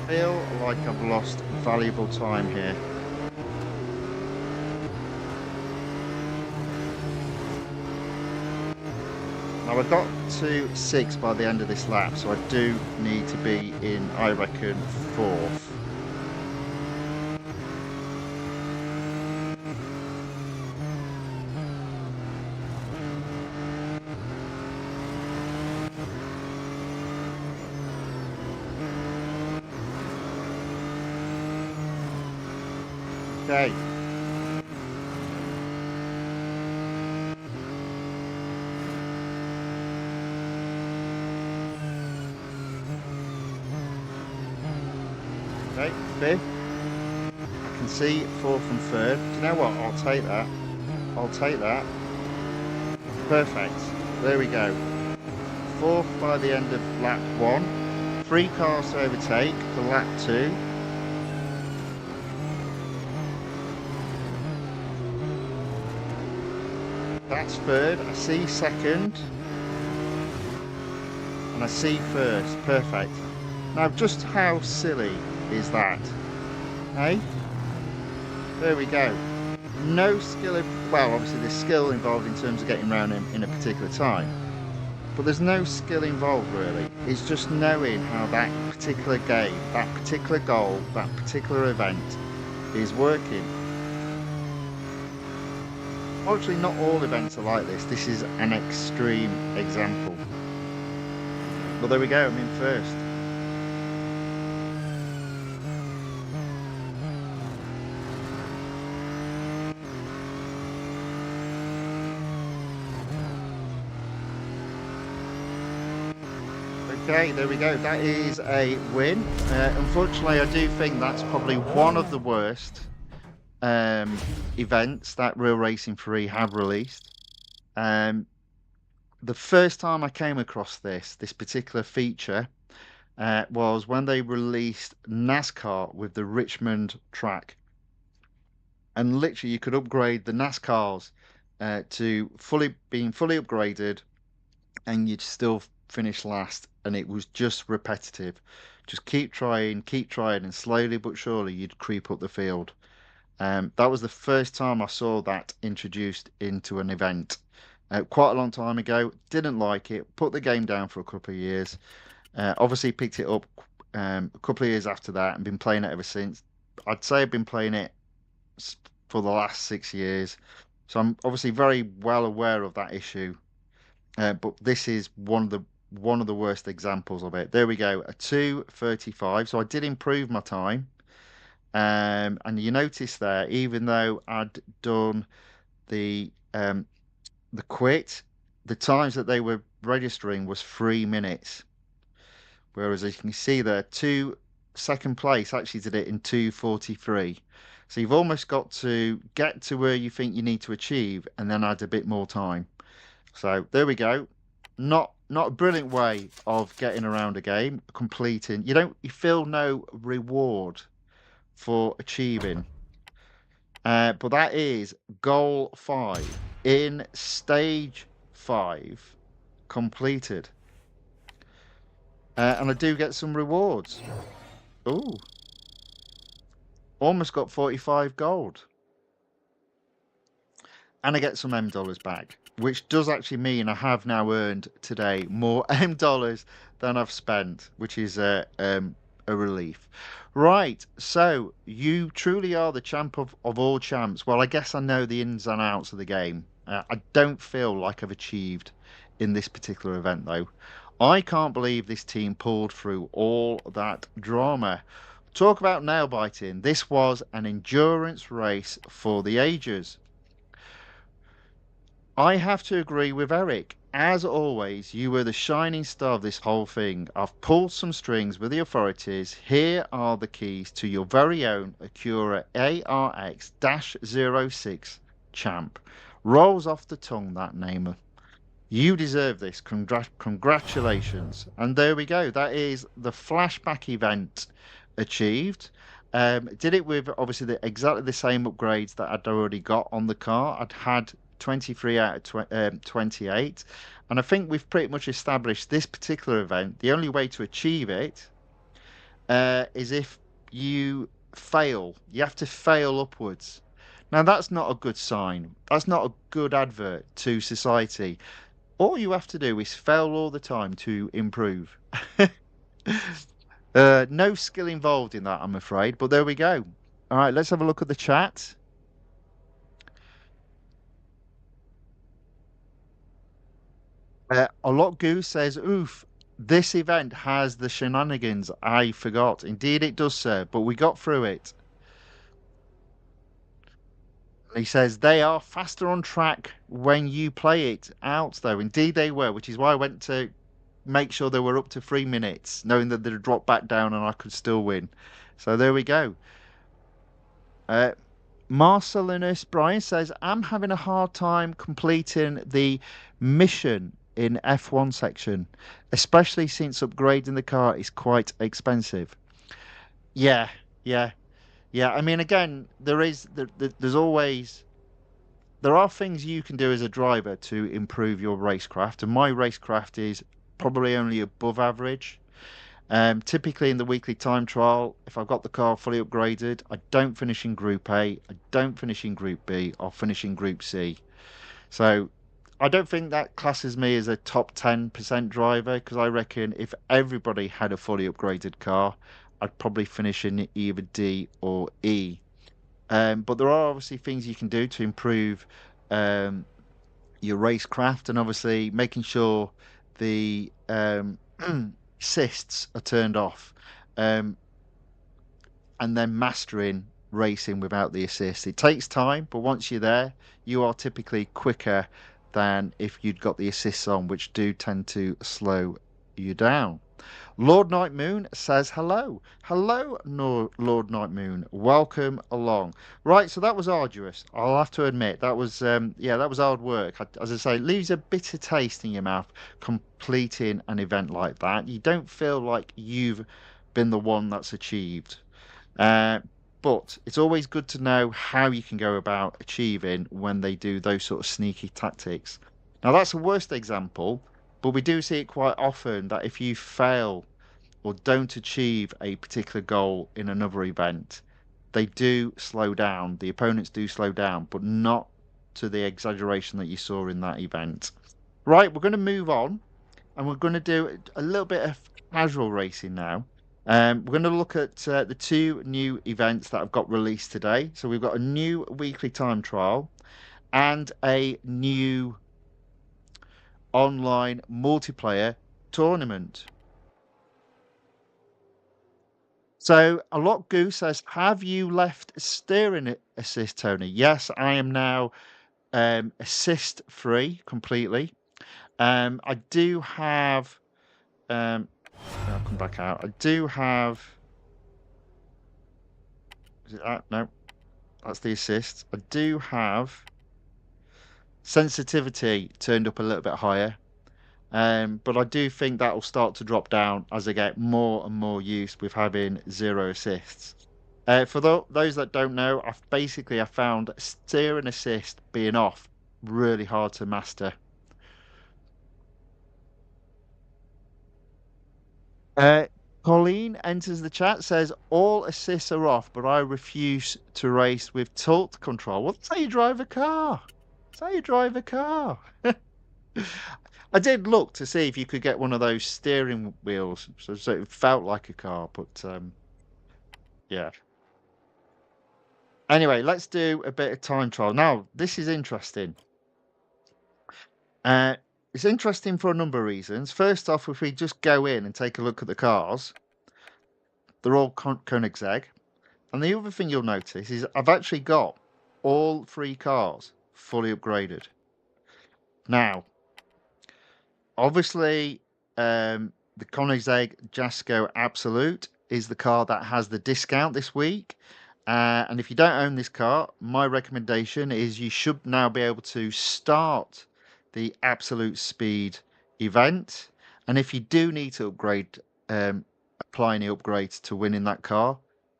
I feel like I've lost valuable time here. Now I got to 6 by the end of this lap, so I do need to be in, I reckon, 4th. Okay. Okay, 5th. I can see 4th and 3rd. Do you know what? I'll take that. I'll take that. Perfect. There we go. 4th by the end of lap 1. 3 cars to overtake for lap 2. That's 3rd. I see 2nd. And I see 1st. Perfect. Now, just how silly is that? Hey? There we go. No skill, well, obviously there's skill involved in terms of getting around in a particular time, but there's no skill involved really. It's just knowing how that particular game, that particular goal, that particular event is working. Fortunately, not all events are like this. This is an extreme example. But there we go, I'm in 1st. Okay, there we go. That is a win. Unfortunately, I do think that's probably one of the worst events that Real Racing 3 have released. The first time I came across this particular feature was when they released NASCAR with the Richmond track. And literally, you could upgrade the NASCARs to being fully upgraded, and you'd still finish last, and it was just repetitive. Just keep trying, and slowly but surely you'd creep up the field. That was the first time I saw that introduced into an event. Quite a long time ago. Didn't like it. Put the game down for a couple of years. Obviously picked it up a couple of years after that and been playing it ever since. I'd say I've been playing it for the last 6 years. So I'm obviously very well aware of that issue. But this is one of the worst examples of it. There we go, a 2:35. So I did improve my time. And you notice there, even though I'd done the quit, the times that they were registering was 3 minutes. Whereas as you can see there, second place actually did it in 2:43. So you've almost got to get to where you think you need to achieve and then add a bit more time. So there we go. Not a brilliant way of getting around a game, completing. You feel no reward for achieving. But that is goal 5 in stage 5 completed. And I do get some rewards. Ooh, almost got 45 gold. And I get some M dollars back, which does actually mean I have now earned today more M dollars than I've spent, which is a relief. Right, so you truly are the champ of all champs. Well, I guess I know the ins and outs of the game. I don't feel like I've achieved in this particular event, though. I can't believe this team pulled through all that drama. Talk about nail biting. This was an endurance race for the ages. I have to agree with Eric. As always, you were the shining star of this whole thing. I've pulled some strings with the authorities. Here are the keys to your very own ACURA ARX-06 champ. Rolls off the tongue, that name. You deserve this. Congratulations. And there we go. That is the flashback event achieved. Did it with obviously exactly the same upgrades that I'd already got on the car. I'd had 23 out of 28. And I think we've pretty much established this particular event. The only way to achieve it is if you fail. You have to fail upwards. Now, that's not a good sign. That's not a good advert to society. All you have to do is fail all the time to improve. No skill involved in that, I'm afraid. But there we go. All right, let's have a look at the chat. A lot Goose says, oof, this event has the shenanigans. I forgot. Indeed, it does, sir. But we got through it. He says they are faster on track when you play it out, though. Indeed, they were, which is why I went to make sure they were up to 3 minutes, knowing that they'd drop back down and I could still win. So there we go. Marcelinus Brian says, I'm having a hard time completing the mission in F1 section, especially since upgrading the car is quite expensive. Yeah, yeah, yeah. I mean, again, there's always there are things you can do as a driver to improve your racecraft, and my racecraft is probably only above average. Typically in the weekly time trial, if I've got the car fully upgraded, I don't finish in Group A, I don't finish in Group B, I'll finish in Group C. So I don't think that classes me as a top 10% driver, because I reckon if everybody had a fully upgraded car, I'd probably finish in either D or E. But there are obviously things you can do to improve your racecraft, and obviously making sure the assists are turned off, and then mastering racing without the assist. It takes time, but once you're there, you are typically quicker than if you'd got the assists on, which do tend to slow you down. Lord Night Moon says hello. Hello, Lord Night Moon. Welcome along. Right, so that was arduous. I'll have to admit that was that was hard work. As I say, it leaves a bitter taste in your mouth completing an event like that. You don't feel like you've been the one that's achieved. But it's always good to know how you can go about achieving when they do those sort of sneaky tactics. Now, that's a worst example, but we do see it quite often that if you fail or don't achieve a particular goal in another event, they do slow down. The opponents do slow down, but not to the exaggeration that you saw in that event. Right, we're going to move on, and we're going to do a little bit of casual racing now. We're going to look at the 2 new events that have got released today. So we've got a new weekly time trial and a new online multiplayer tournament. So a lot Goose says, have you left steering assist, Tony? Yes, I am now assist free completely. I do have I'll come back out. I do have. Is it that? No, that's the assist. I do have Sensitivity turned up a little bit higher. But I do think that will start to drop down as I get more and more used with having 0 assists. For those that don't know, I found steer and assist being off really hard to master. Uh, Colleen enters the chat, says all assists are off, but I refuse to race with tilt control. Well, that's how you drive a car. That's how you drive a car. I did look to see if you could get one of those steering wheels, so it felt like a car, but yeah. Anyway, let's do a bit of time trial. Now, this is interesting. Uh, it's interesting for a number of reasons. First off, if we just go in and take a look at the cars, they're all Koenigsegg. And the other thing you'll notice is I've actually got all 3 cars fully upgraded. Now, obviously, the Koenigsegg Jasko Absolute is the car that has the discount this week. And if you don't own this car, my recommendation is you should now be able to start the Absolute Speed event. And if you do need to upgrade, apply any upgrades to win in that car,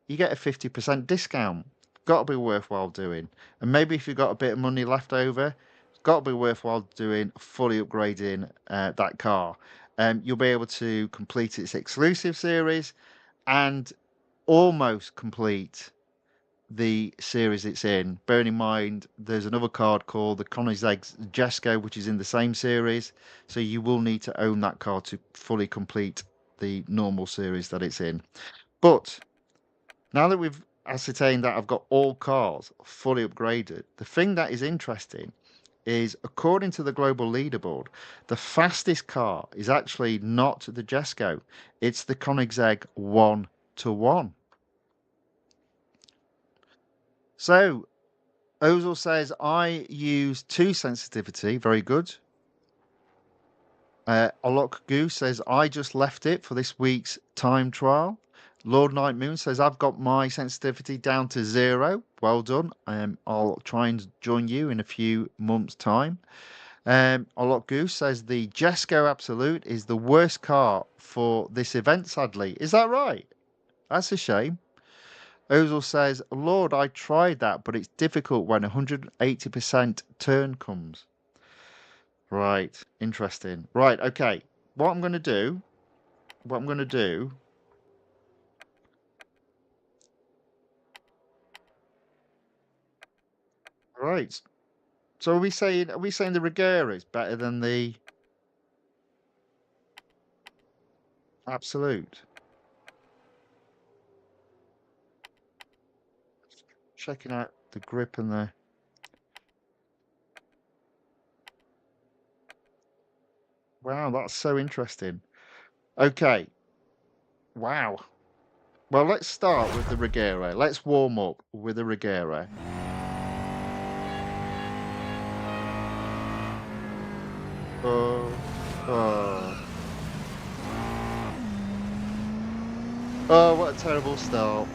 you get a 50% discount. Got to be worthwhile doing. And maybe if you've got a bit of money left over, it's got to be worthwhile doing fully upgrading that car. You'll be able to complete its exclusive series and almost complete the series it's in. Bearing in mind, there's another card called the Koenigsegg Jesko, which is in the same series. So you will need to own that card to fully complete the normal series that it's in. But now that we've ascertained that I've got all cars fully upgraded, the thing that is interesting is, according to the global leaderboard, the fastest car is actually not the Jesko. It's the Koenigsegg 1-1. So, Ozil says, I use 2 sensitivity. Very good. Alok Goose says, I just left it for this week's time trial. Lord Night Moon says, I've got my sensitivity down to 0. Well done. I'll try and join you in a few months' time. Alok Goose says, the Jesko Absolute is the worst car for this event, sadly. Is that right? That's a shame. Ozil says, Lord, I tried that, but it's difficult when 180% turn comes. Right, interesting. Right, okay. What I'm going to do. Right. So are we saying the Regera is better than the Absolute? Checking out the grip and the. Wow, that's so interesting. Okay. Wow. Well, let's start with the Regera. Let's warm up with the Regera. Oh, oh. Oh, what a terrible start.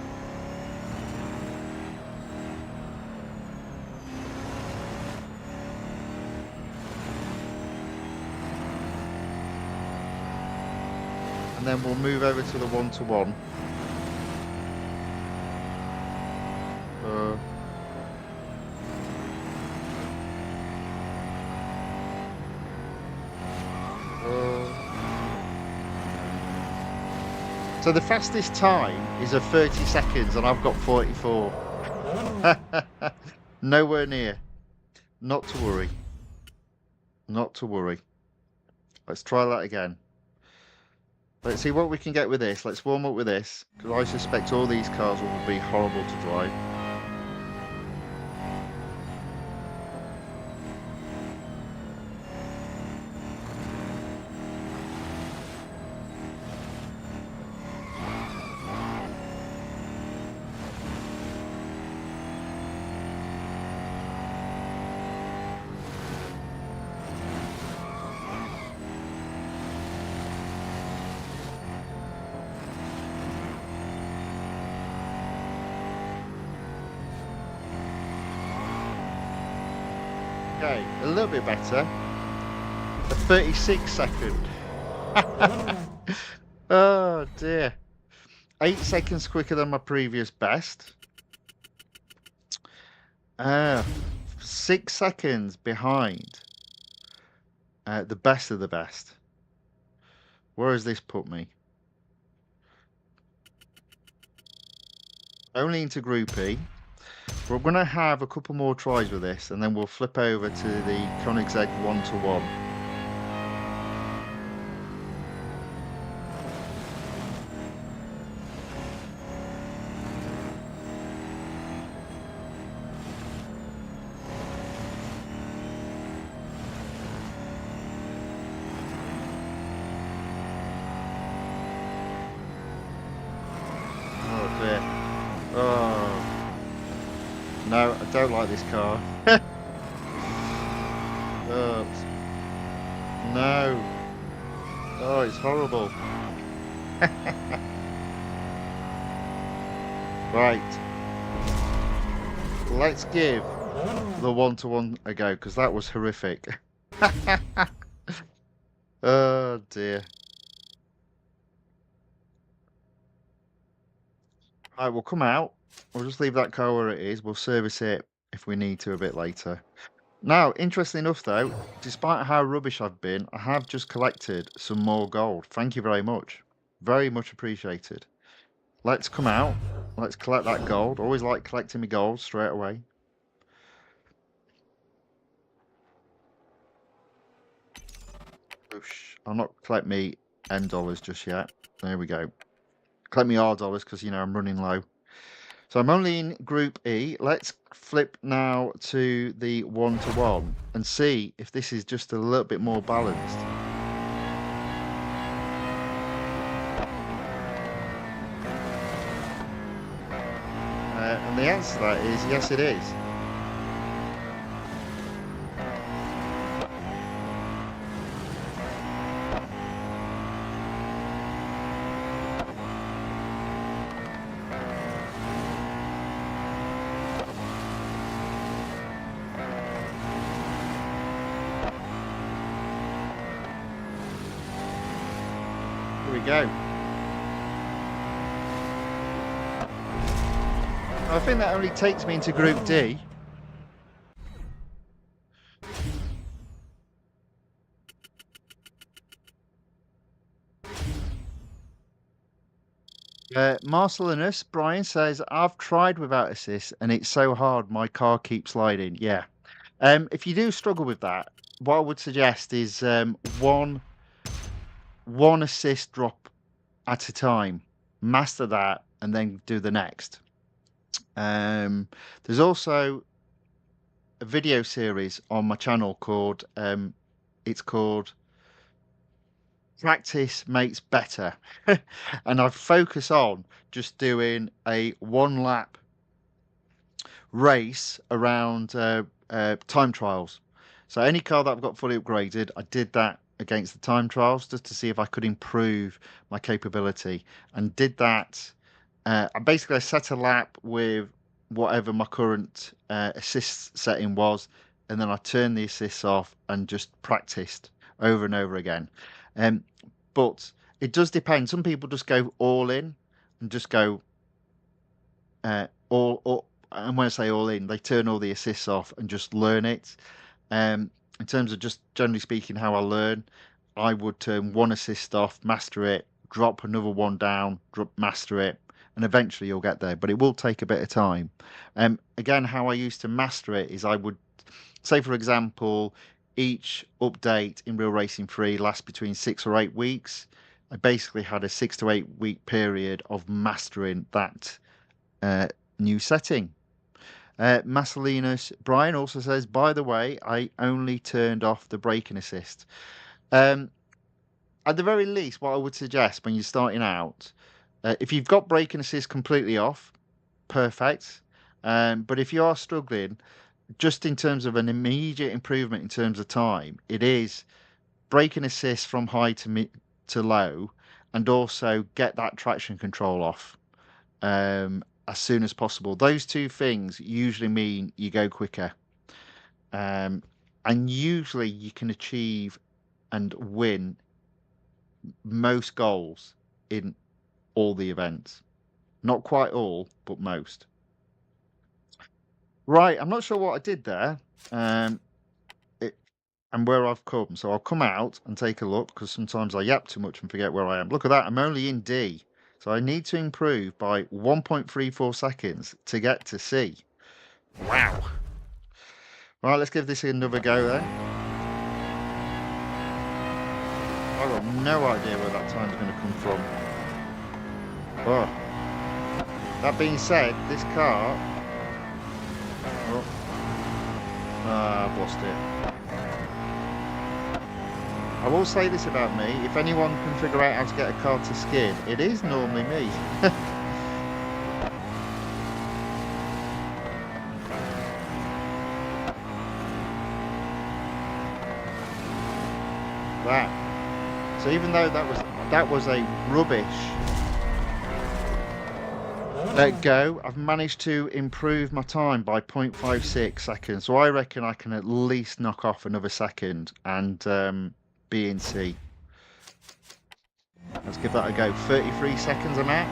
And then we'll move over to the 1-1. So the fastest time is a 30 seconds and I've got 44. Nowhere near. Not to worry. Not to worry. Let's try that again. Let's see what we can get with this. Let's warm up with this, because I suspect all these cars will be horrible to drive. Okay, a little bit better. A 36 second. Oh dear. 8 seconds quicker than my previous best. 6 seconds behind the best of the best. Where has this put me? Only into Group E. We're going to have a couple more tries with this, and then we'll flip over to the Koenigsegg 1-to-1. Oh dear. Oh. No, I don't like this car. Oh, no. Oh, it's horrible. Right. Let's give the 1-to-1 a go, because that was horrific. Oh dear. Right, we'll come out. We'll just leave that car where it is. We'll service it if we need to a bit later. Now, interesting enough though, despite how rubbish I've been, I have just collected some more gold. Thank you very much. Very much appreciated. Let's come out. Let's collect that gold. Always like collecting my gold straight away. Oosh. I'll not collect me M dollars just yet. There we go. Collect me R dollars because, you know, I'm running low. So I'm only in Group E. Let's flip now to the 1-to-1 and see if this is just a little bit more balanced. And the answer to that is yes, it is. Here we go. I think that only takes me into Group D. Marcellinus, Brian says, I've tried without assist and it's so hard, my car keeps sliding. Yeah. If you do struggle with that, what I would suggest is one assist drop at a time. Master that and then do the next. There's also a video series on my channel called it's called Practice Makes Better. And I focus on just doing a 1-lap race around time trials. So any car that I've got fully upgraded, I did that against the time trials just to see if I could improve my capability, and did that. I basically set a lap with whatever my current assist setting was, and then I turned the assists off and just practiced over and over again. But it does depend. Some people just go all in and just go all. And when I say all in, they turn all the assists off and just learn it. In terms of just generally speaking, how I learn, I would turn one assist off, master it, drop another one down, master it, and eventually you'll get there. But it will take a bit of time. Again, how I used to master it is I would say, for example, each update in Real Racing 3 lasts between 6 or 8 weeks. I basically had a 6 to 8 week period of mastering that new setting. Massalinus Brian also says, by the way, I only turned off the braking assist. At the very least, what I would suggest when you're starting out, if you've got braking assist completely off, perfect. But if you are struggling, just in terms of an immediate improvement in terms of time, it is braking assist from high to low, and also get that traction control off as soon as possible. Those two things usually mean you go quicker. And usually you can achieve and win most goals in all the events. Not quite all, but most. Right, I'm not sure what I did there. And where I've come. So I'll come out and take a look, because sometimes I yap too much and forget where I am. Look at that, I'm only in D. So I need to improve by 1.34 seconds to get to C. Wow. Right, let's give this another go then. I've got no idea where that time's going to come from. Oh. That being said, this car... Oh. I've lost it. I will say this about me, if anyone can figure out how to get a car to skid, it is normally me. That. So even though that was a rubbish let go, I've managed to improve my time by 0.56 seconds. So I reckon I can at least knock off another second and B and C. Let's give that a go. 33 seconds I'm at.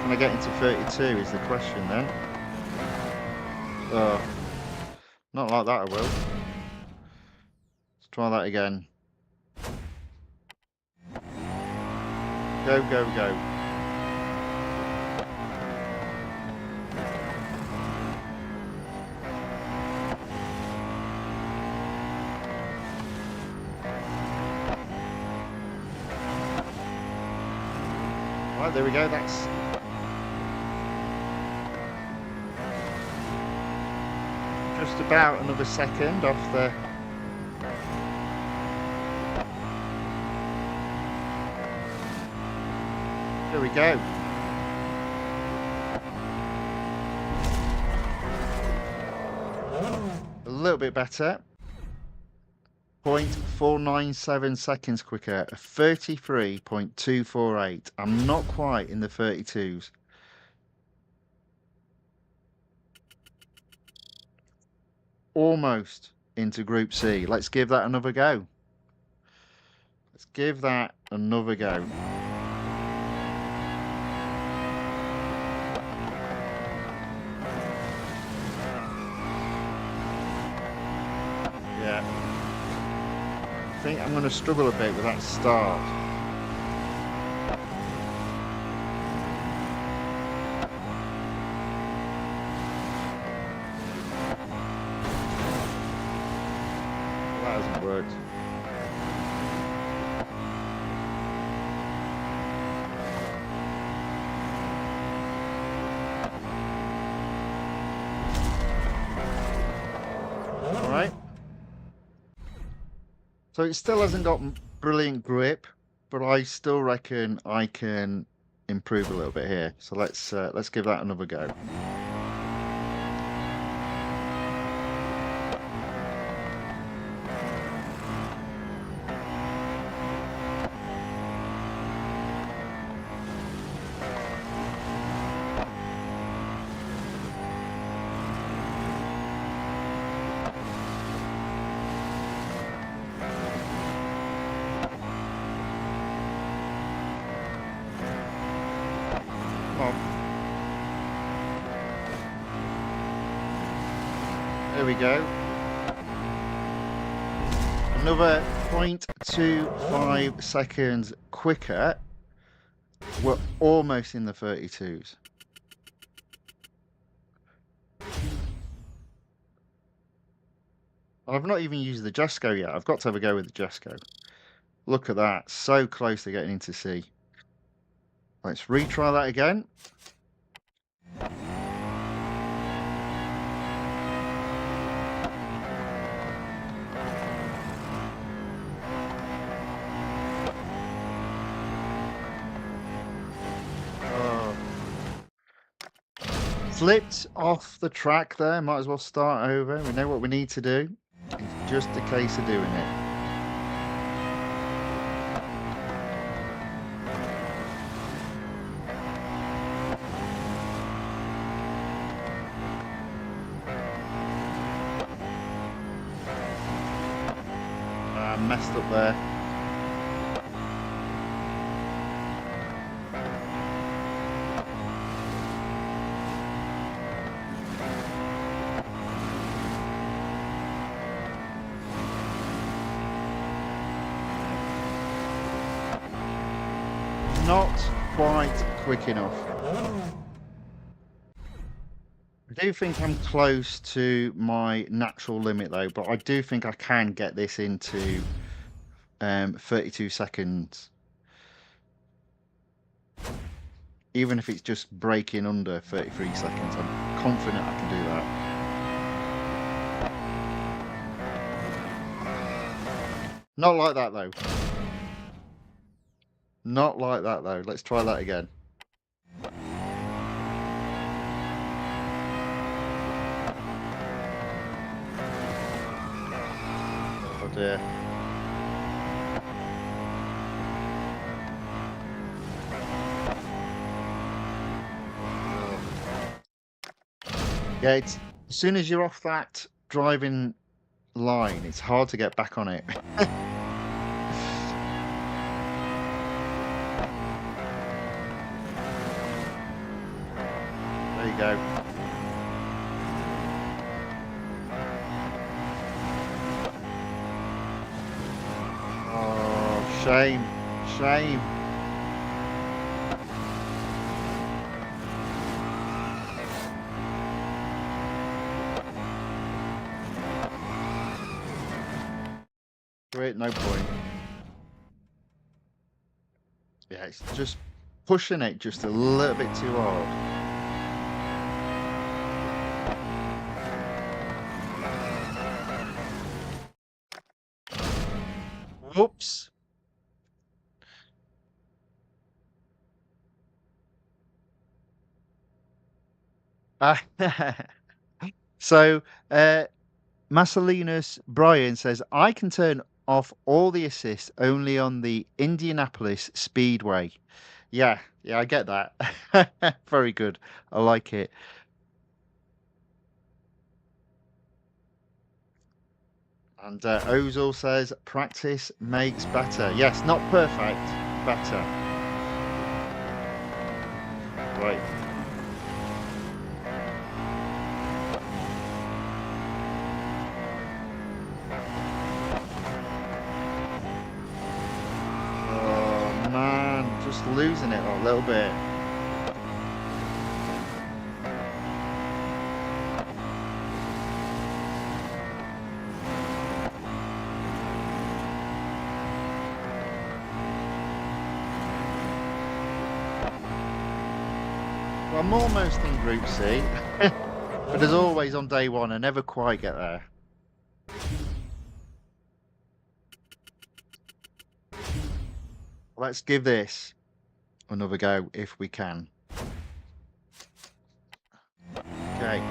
Can I get into 32 is the question then. Not like that I will. Let's try that again. Go, go, go. Right, there we go, that's... just about another second off the... There we go. A little bit better. 0.497 seconds quicker, 33.248. I'm not quite in the 32s. Almost into Group C. Let's give that another go. Let's give that another go. Yeah. I think I'm going to struggle a bit with that start. That hasn't worked. All right. So it still hasn't got brilliant grip, but I still reckon I can improve a little bit here. So let's give that another go. There we go. Another 0.25 seconds quicker. We're almost in the 32s. I've not even used the Jesco yet. I've got to have a go with the Jesco. Look at that. So close to getting into C. Let's retry that again. Slipped off the track there, might as well start over. We know what we need to do. It's just a case of doing it. I messed up there. Not quite quick enough. I do think I'm close to my natural limit though, but I do think I can get this into 32 seconds. Even if it's just breaking under 33 seconds, I'm confident I can do that. Not like that though. Not like that though. Let's try that again. Oh dear. Yeah, it's as soon as you're off that driving line, it's hard to get back on it. There you go. Oh, shame. Shame. Great, no point. Yeah, it's just pushing it just a little bit too hard. Whoops. So, Marcelinus Brian says, I can turn off all the assists only on the Indianapolis Speedway. Yeah, I get that. Very good. I like it. And Ozil says, practice makes better. Yes, not perfect, better. Right. Oh man, just losing it a little bit. I'm almost in Group C, but as always on day one, I never quite get there. Let's give this another go if we can. Okay.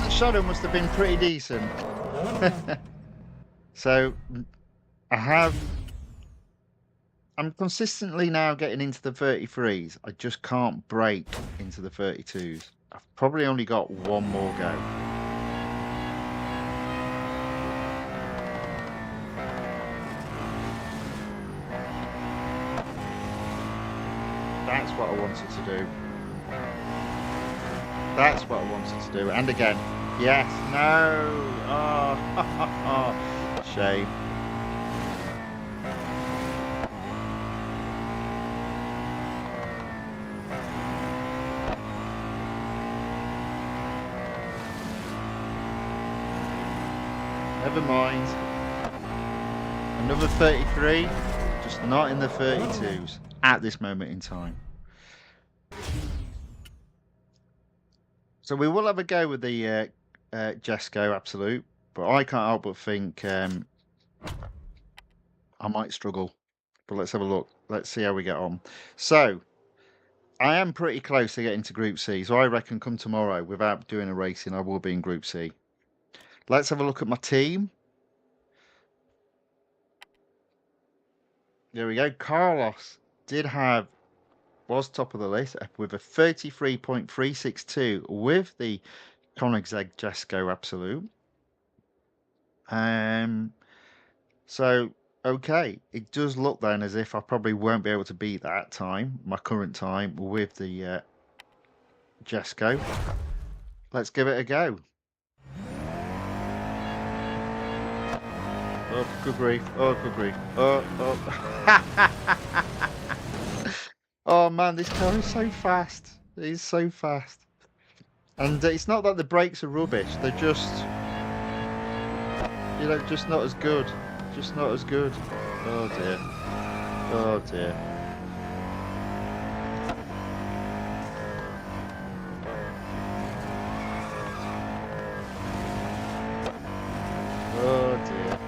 The shadow must have been pretty decent. So I'm consistently now getting into the 33s. I just can't break into the 32s. I've probably only got one more go. That's what I wanted to do. That's what I wanted to do. And again. Yes. No. Oh, shame. Never mind. Another 33, just not in the 32s at this moment in time. So we will have a go with the Jesco Absolute, but I can't help but think I might struggle. But let's have a look. Let's see how we get on. So I am pretty close to getting to Group C, so I reckon come tomorrow, without doing a racing, I will be in Group C. Let's have a look at my team. There we go. Carlos was top of the list with a 33.362 with the Koenigsegg Jesco Absolute. So okay, it does look then as if I probably won't be able to beat that time, my current time, with the Jesco. Let's give it a go. Oh, good grief. Oh, good grief. Oh, oh. Oh man, this car is so fast. It is so fast. And it's not that the brakes are rubbish. They're just, you know, just not as good. Just not as good. Oh dear. Oh dear. Oh dear.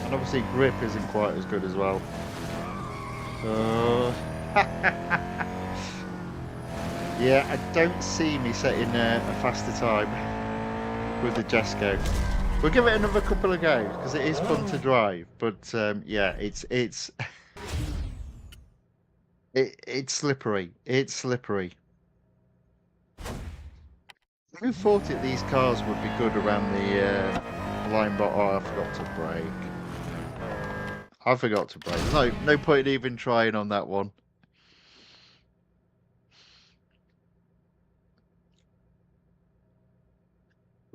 And obviously grip isn't quite as good as well. Oh. Yeah, I don't see me setting a faster time with the Jesco. We'll give it another couple of goes because it is fun to drive. But yeah, it's slippery. It's slippery. Who thought these cars would be good around the line? But oh, I forgot to brake. I forgot to brake. No point even trying on that one.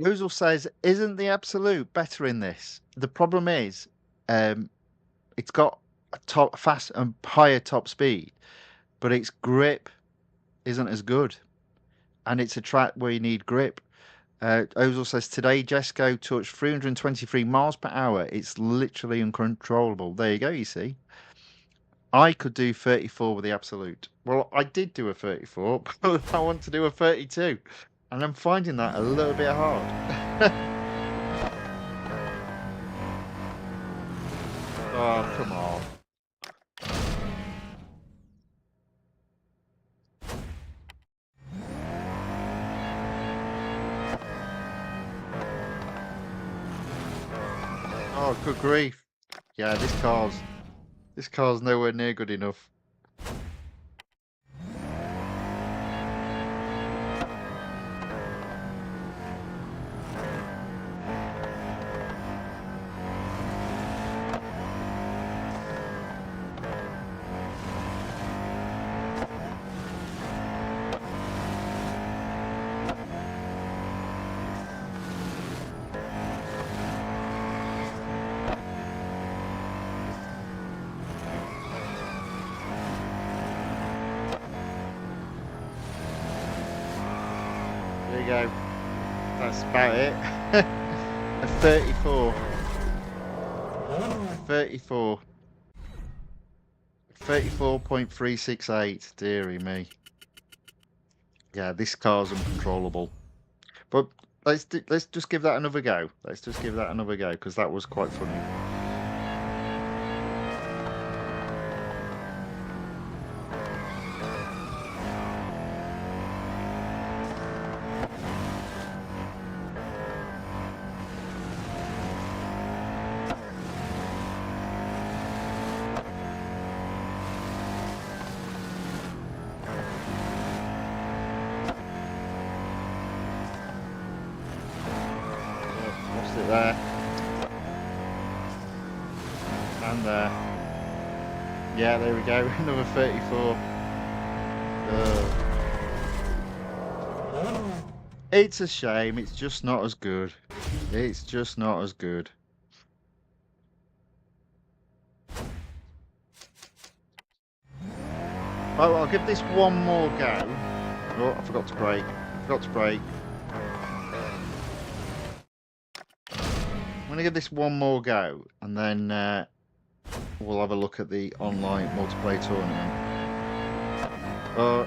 Lozel says, "Isn't the Absolute better in this? The problem is, it's got a fast and higher top speed, but its grip isn't as good, and it's a track where you need grip." Ozil says, "Today Jesco touched 323 miles per hour. It's literally uncontrollable." There you go. You see, I could do 34 with the Absolute. Well, I did do a 34, but I want to do a 32, and I'm finding that a little bit hard. Oh, come on. Oh, good grief. Yeah, this car's nowhere near good enough. There you go. That's about it. A 34. 34. 34.368. Dearie me. Yeah, this car's uncontrollable. But let's just give that another go. Let's just give that another go because that was quite funny. Lost it there. And there. Yeah, there we go. Another 34. It's a shame. It's just not as good. It's just not as good. Oh, I'll give this one more go. Oh, I forgot to brake. Forgot to brake. I'm going to give this one more go, and then we'll have a look at the online multiplayer tournament. Oh.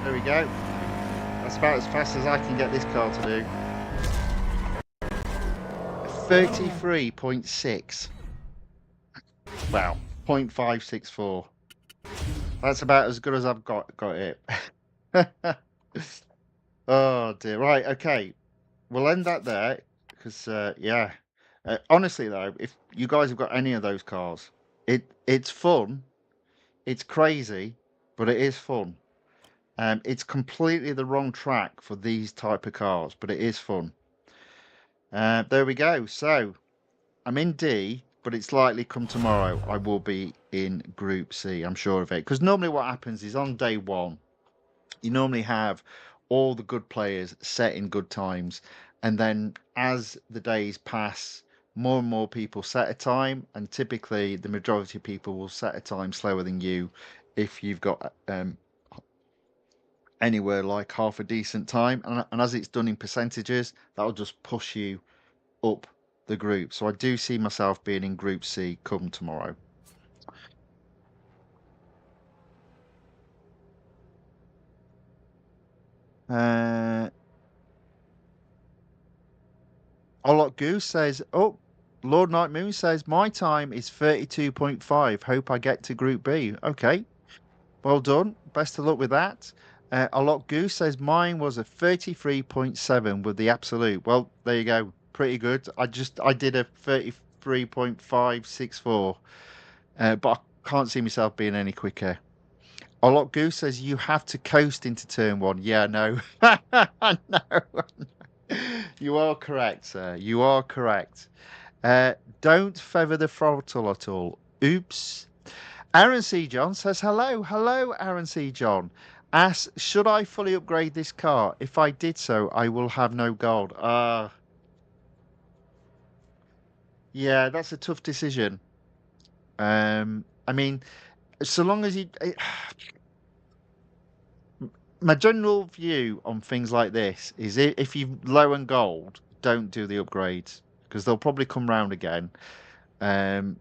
There we go. That's about as fast as I can get this car to do. 33.6. Wow. 0.564. That's about as good as I've got it. Oh dear. Right, okay. We'll end that there because yeah. Honestly though, if you guys have got any of those cars, it's fun. It's crazy, but it is fun. It's completely the wrong track for these type of cars, but it is fun. There we go. So I'm in D, but it's likely come tomorrow I will be in Group C. I'm sure of it. Because normally what happens is on day one, you normally have all the good players set in good times. And then as the days pass, more and more people set a time. And typically the majority of people will set a time slower than you if you've got anywhere like half a decent time. And as it's done in percentages, that'll just push you up the group. So I do see myself being in Group C come tomorrow. Olot Goose says, oh, Lord Night Moon says, my time is 32.5. Hope I get to Group B. Okay, well done. Best of luck with that. Olot Goose says, mine was a 33.7 with the absolute. Well, there you go. Pretty good. I did a 33.564, but I can't see myself being any quicker. A lot Goose says you have to coast into turn one. Yeah, no. No. You are correct, sir. You are correct. Don't feather the throttle at all. Oops. Aaron C. John says hello. Hello, Aaron C. John. Asks, should I fully upgrade this car? If I did so, I will have no gold. Yeah, that's a tough decision. I mean, so long as you my general view on things like this is if you low and gold, don't do the upgrades because they'll probably come round again. Um,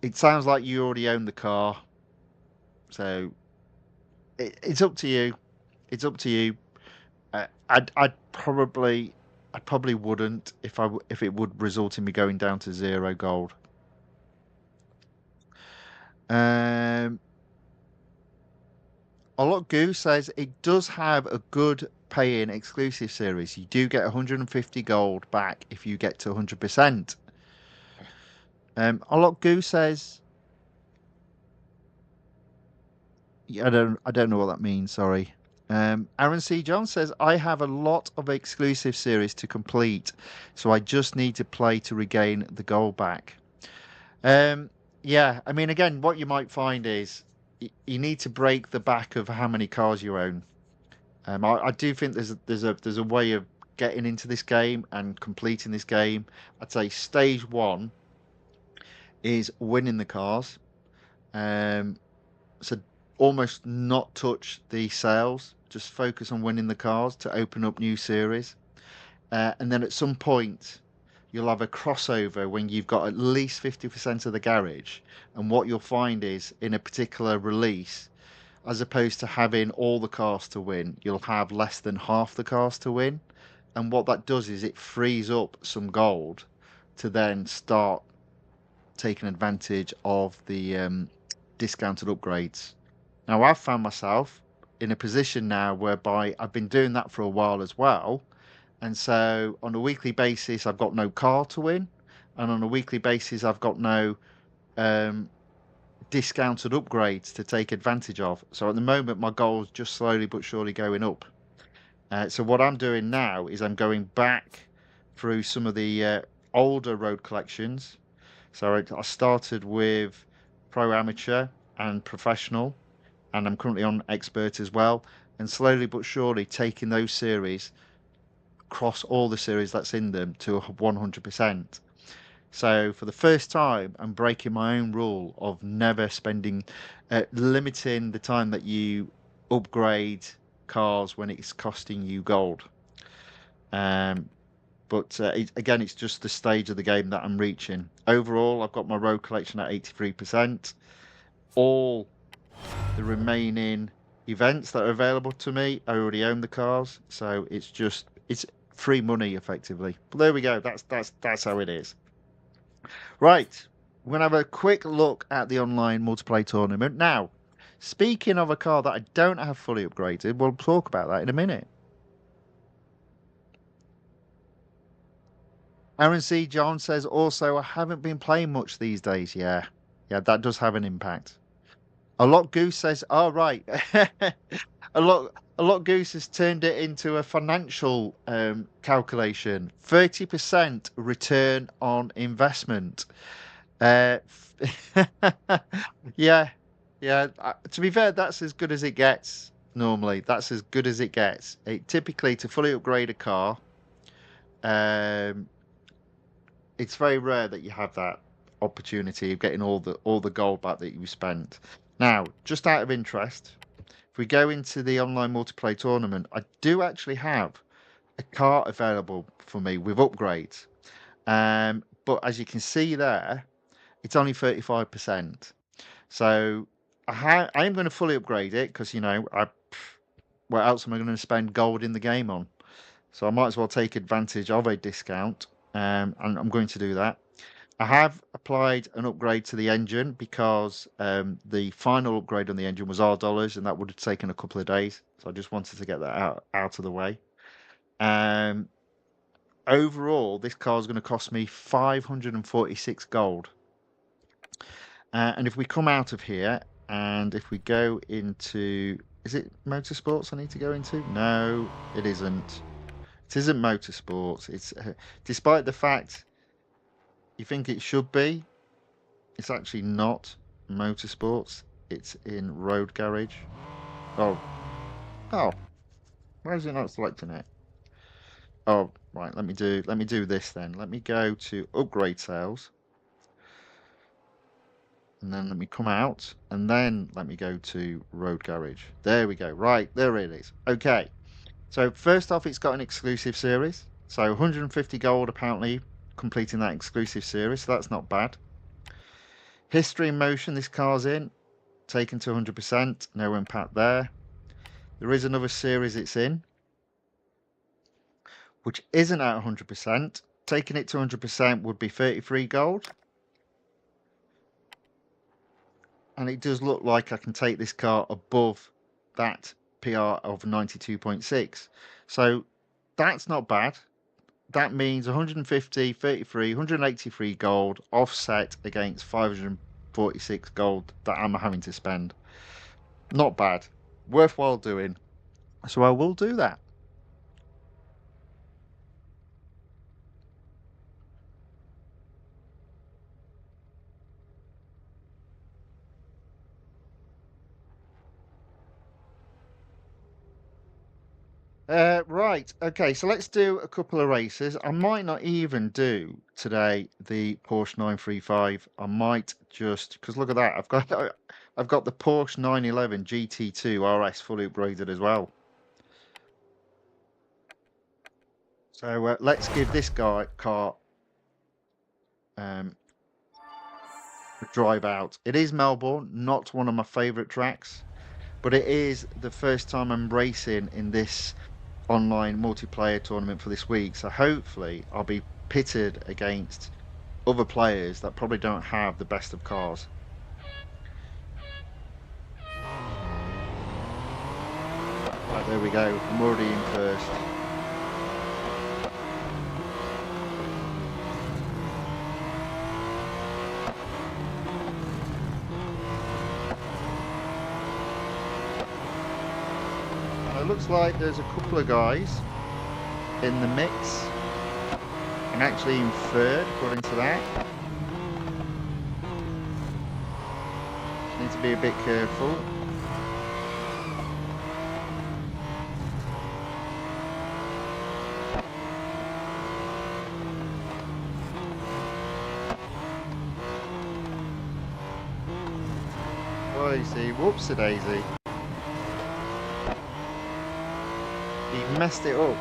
it sounds like you already own the car, so it's up to you. It's up to you. I'd probably wouldn't if it would result in me going down to 0 gold. Um, A lot Goo says it does have a good pay-in exclusive series. You do get 150 gold back if you get to 100%. A lot Goo says, yeah, I don't know what that means. Sorry. Aaron C. John says I have a lot of exclusive series to complete, so I just need to play to regain the gold back. Yeah, I mean, again, what you might find is you need to break the back of how many cars you own. I do think there's a way of getting into this game and completing this game. I'd say stage one is winning the cars. So almost not touch the sales, just focus on winning the cars to open up new series. And then at some point, you'll have a crossover when you've got at least 50% of the garage. And what you'll find is in a particular release, as opposed to having all the cars to win, you'll have less than half the cars to win. And what that does is it frees up some gold to then start taking advantage of the discounted upgrades. Now, I've found myself in a position now whereby I've been doing that for a while as well. And so on a weekly basis, I've got no car to win. And on a weekly basis, I've got no discounted upgrades to take advantage of. So at the moment, my goal is just slowly but surely going up. So what I'm doing now is I'm going back through some of the older road collections. So I started with Pro Amateur, and professional, and I'm currently on expert as well, and slowly but surely taking those series across all the series that's in them to 100%. So for the first time, I'm breaking my own rule of never spending, limiting the time that you upgrade cars when it's costing you gold. But again, it's just the stage of the game that I'm reaching. Overall, I've got my road collection at 83%. All the remaining events that are available to me, I already own the cars, so it's free money effectively. But there we go. That's how it is. Right, we're gonna have a quick look at the online multiplayer tournament now. Speaking of a car that I don't have fully upgraded, we'll talk about that in a minute. Aaron C. John says also, I haven't been playing much these days. Yeah, that does have an impact. A lot Goose says, oh, right. A lot Goose has turned it into a financial calculation. 30% return on investment. Uh, yeah, yeah. To be fair, that's as good as it gets. Normally, that's as good as it gets. Typically, to fully upgrade a car, um, it's very rare that you have that opportunity of getting all the gold back that you spent. Now, just out of interest, if we go into the online multiplayer tournament, I do actually have a car available for me with upgrades. But as you can see there, it's only 35%. So I am going to fully upgrade it because, what else am I going to spend gold in the game on? So I might as well take advantage of a discount, and I'm going to do that. I have applied an upgrade to the engine because the final upgrade on the engine was $R, and that would have taken a couple of days. So I just wanted to get that out of the way. Overall, this car is going to cost me 546 gold. And if we come out of here and if we go into, is it motorsports I need to go into? No, it isn't. It isn't motorsports. It's despite the fact you think it should be, it's actually not motorsports. It's in road garage. Oh, why is it not selecting it? Oh, right. Let me do this then. Let me go to upgrade sales. And then let me come out, and then let me go to road garage. There we go. Right, there it is. Okay. So first off, it's got an exclusive series. So 150 gold apparently completing that exclusive series. So that's not bad. History in motion, this car's in. Taken to 100%. No impact there. There is another series it's in, which isn't at 100%. Taking it to 100% would be 33 gold. And it does look like I can take this car above that PR of 92.6. So that's not bad. That means 150, 33, 183 gold offset against 546 gold that I'm having to spend. Not bad. Worthwhile doing. So I will do that. Right, okay, so let's do a couple of races. I might not even do today the Porsche 935. I might just, because look at that, I've got the Porsche 911 GT2 RS fully upgraded as well. So let's give this car a drive out. It is Melbourne, not one of my favourite tracks, but it is the first time I'm racing in this online multiplayer tournament for this week, so hopefully I'll be pitted against other players that probably don't have the best of cars. Right, there we go. I'm already in first. It looks like there's a couple of guys in the mix. I'm actually in third, according to that. Just need to to be a bit careful. Oh, you see, whoops-a-daisy. He messed it up.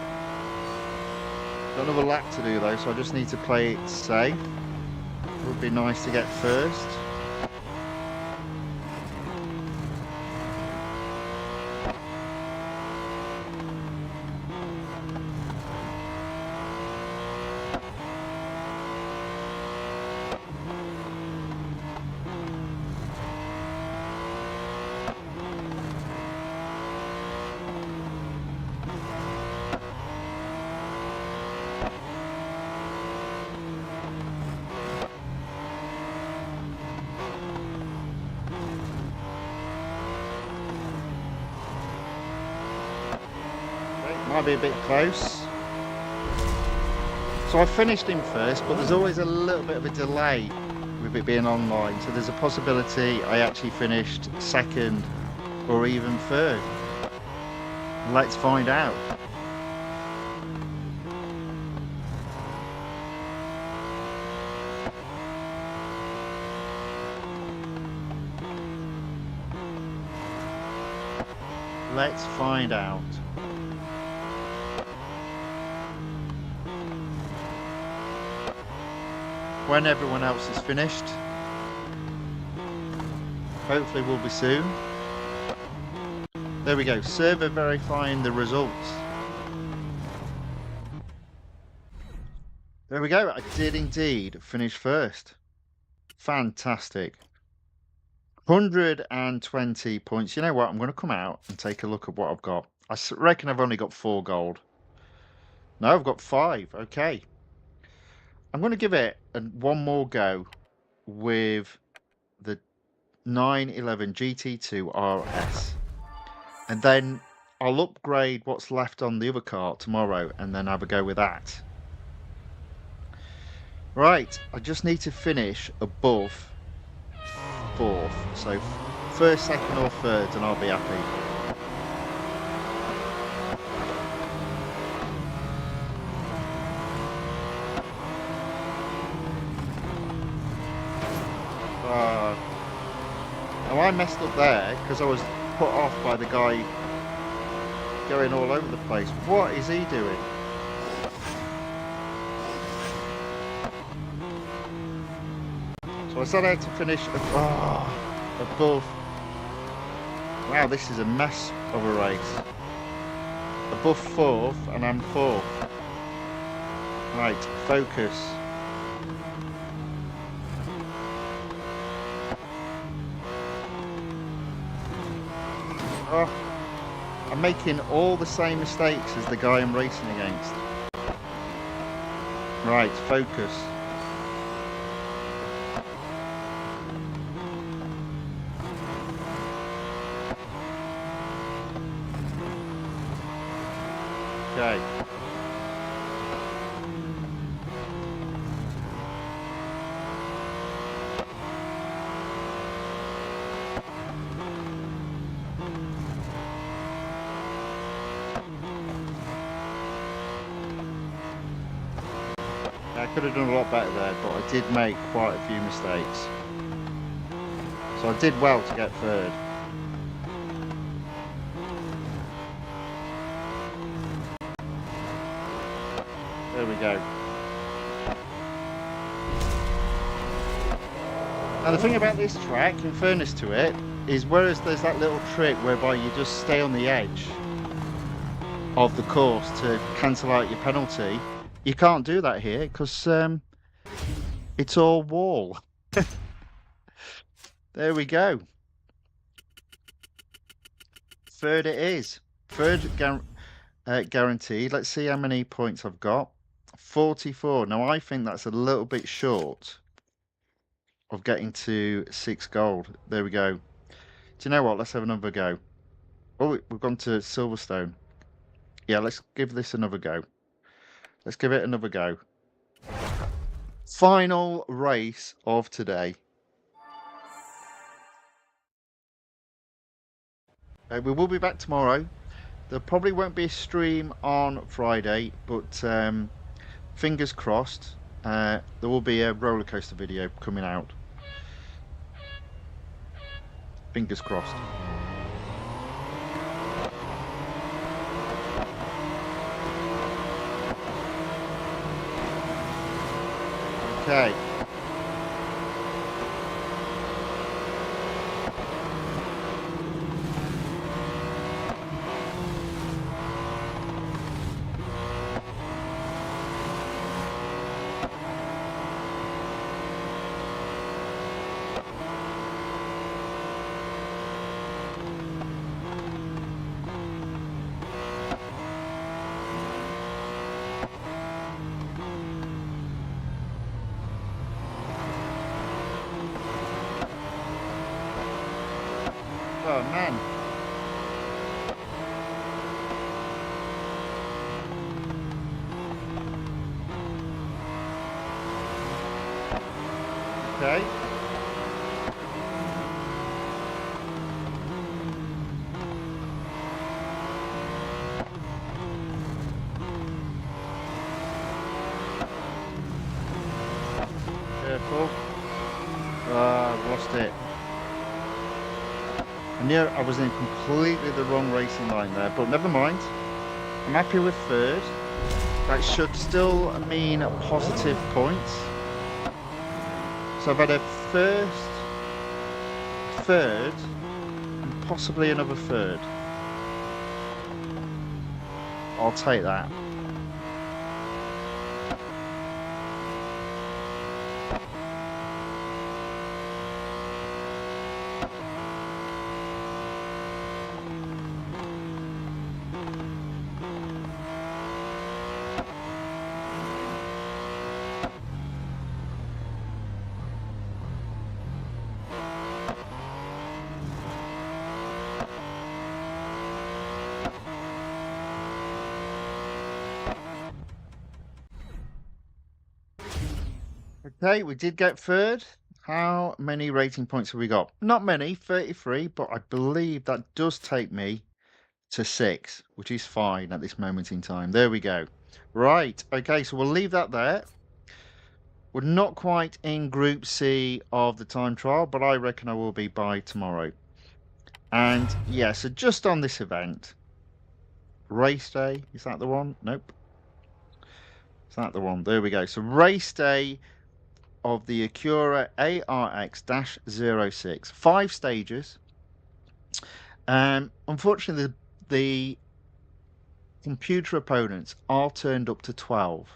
Got another lap to do though, so I just need to play it safe. Would be nice to get first. Might be a bit close. So I finished him first, but there's always a little bit of a delay with it being online. So there's a possibility I actually finished second or even third. Let's find out. Let's find out. When everyone else is finished. Hopefully we'll be soon. There we go, server verifying the results. There we go, I did indeed finish first. Fantastic. 120 points. You know what, I'm going to come out and take a look at what I've got. I reckon I've only got 4 gold. No, I've got 5, okay. I'm going to give it one more go with the 911 GT2 RS. And then I'll upgrade what's left on the other car tomorrow and then have a go with that. Right, I just need to finish above 4th. So first, second or third and I'll be happy. Now I messed up there because I was put off by the guy going all over the place. What is he doing? So I said I had to finish above. Wow, this is a mess of a race. Above 4th and I'm 4th. Right, focus. Oh, I'm making all the same mistakes as the guy I'm racing against. Right, focus. Okay. I could have done a lot better there, but I did make quite a few mistakes. So I did well to get third. There we go. Now the thing about this track, in fairness to it, is whereas there's that little trick whereby you just stay on the edge of the course to cancel out your penalty, you can't do that here because it's all wall. There we go. Third it is. Third guaranteed. Let's see how many points I've got. 44. Now I think that's a little bit short of getting to 6 gold. There we go. Do you know what? Let's have another go. Oh, we've gone to Silverstone. Yeah, let's give this another go. Let's give it another go. Final race of today. We will be back tomorrow. There probably won't be a stream on Friday, but fingers crossed, there will be a roller coaster video coming out. Fingers crossed. Okay. Oh man. Okay. Careful. I've lost it. I knew I was in completely the wrong racing line there, but never mind. I'm happy with third. That should still mean positive points. So I've had a first, third, and possibly another third. I'll take that. Okay, we did get third. How many rating points have we got? Not many, 33, but I believe that does take me to 6, which is fine at this moment in time. There we go. Right, okay, so we'll leave that there. We're not quite in Group C of the time trial, but I reckon I will be by tomorrow. And yeah, so just on this event, race day, is that the one? Nope. Is that the one? There we go. So race day of the ACURA ARX-06. 5 stages. Unfortunately, the computer opponents are turned up to 12.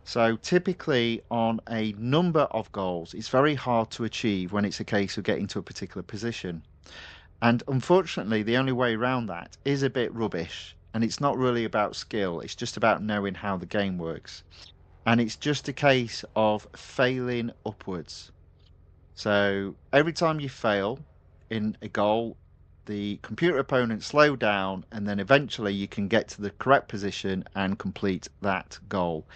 So typically on a number of goals, it's very hard to achieve when it's a case of getting to a particular position. And unfortunately, the only way around that is a bit rubbish. And it's not really about skill, it's just about knowing how the game works. And it's just a case of failing upwards. So every time you fail in a goal, the computer opponent slow down, and then eventually you can get to the correct position and complete that goal.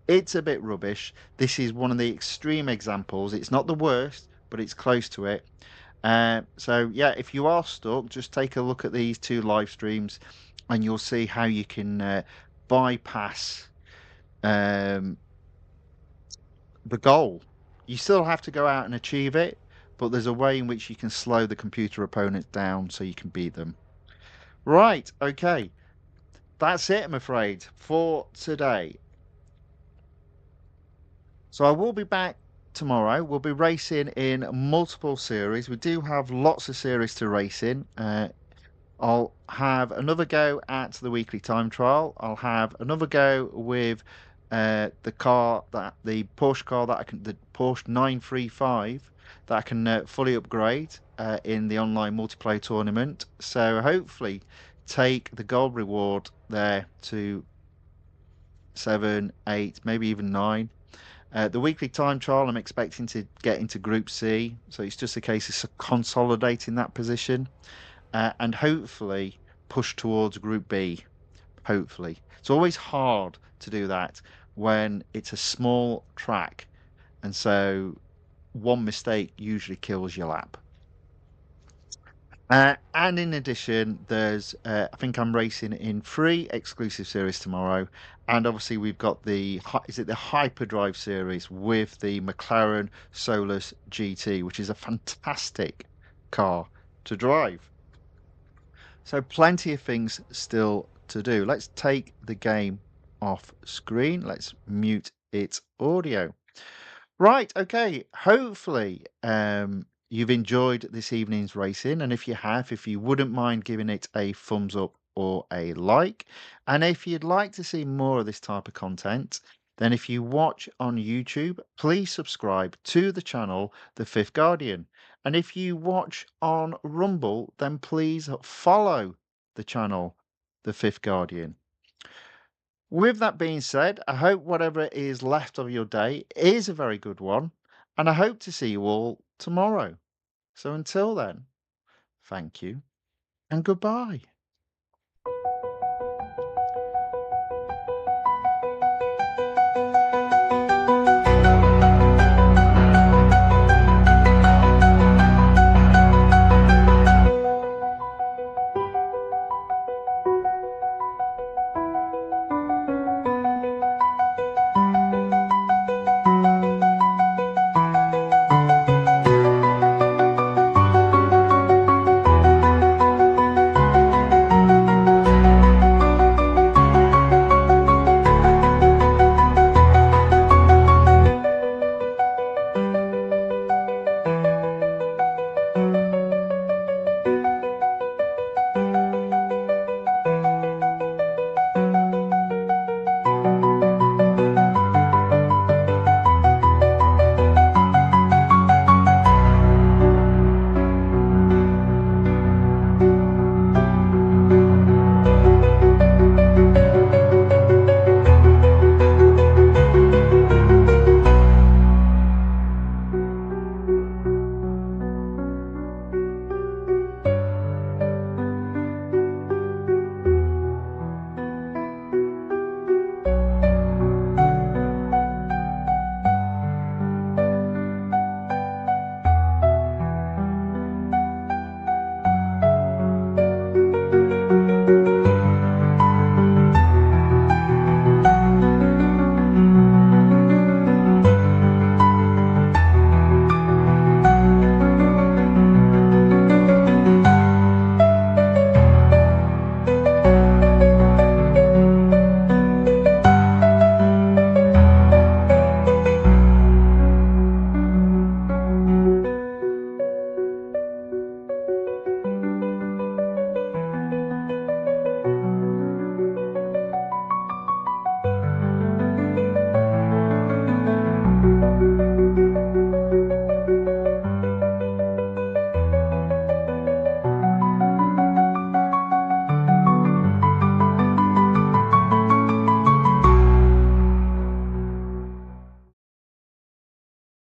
It's a bit rubbish. This is one of the extreme examples. It's not the worst, but it's close to it. So yeah, if you are stuck, just take a look at these 2 live streams and you'll see how you can bypass the goal. You still have to go out and achieve it, but there's a way in which you can slow the computer opponents down so you can beat them. Right, okay. That's it, I'm afraid, for today. So I will be back tomorrow. We'll be racing in multiple series. We do have lots of series to race in. I'll have another go at the weekly time trial. I'll have another go with the Porsche car that I can, the Porsche 935 that I can fully upgrade in the online multiplayer tournament. So hopefully take the gold reward there to 7, 8, maybe even 9. The weekly time trial, I'm expecting to get into Group C, so it's just a case of consolidating that position and hopefully push towards Group B. Hopefully. It's always hard to do that when it's a small track, and so one mistake usually kills your lap. And in addition, there's I think I'm racing in 3 exclusive series tomorrow, and obviously we've got the is it the Hyperdrive series with the McLaren Solus GT, which is a fantastic car to drive. So plenty of things still to do. Let's take the game off screen. Let's mute its audio. Right, okay. Hopefully, you've enjoyed this evening's racing, and if you have, if you wouldn't mind giving it a thumbs up or a like, and if you'd like to see more of this type of content, then if you watch on YouTube, please subscribe to the channel, The Fifth Guardian. And if you watch on Rumble, then please follow the channel, The Fifth Guardian. With that being said, I hope whatever is left of your day is a very good one, and I hope to see you all tomorrow. So until then, thank you and goodbye.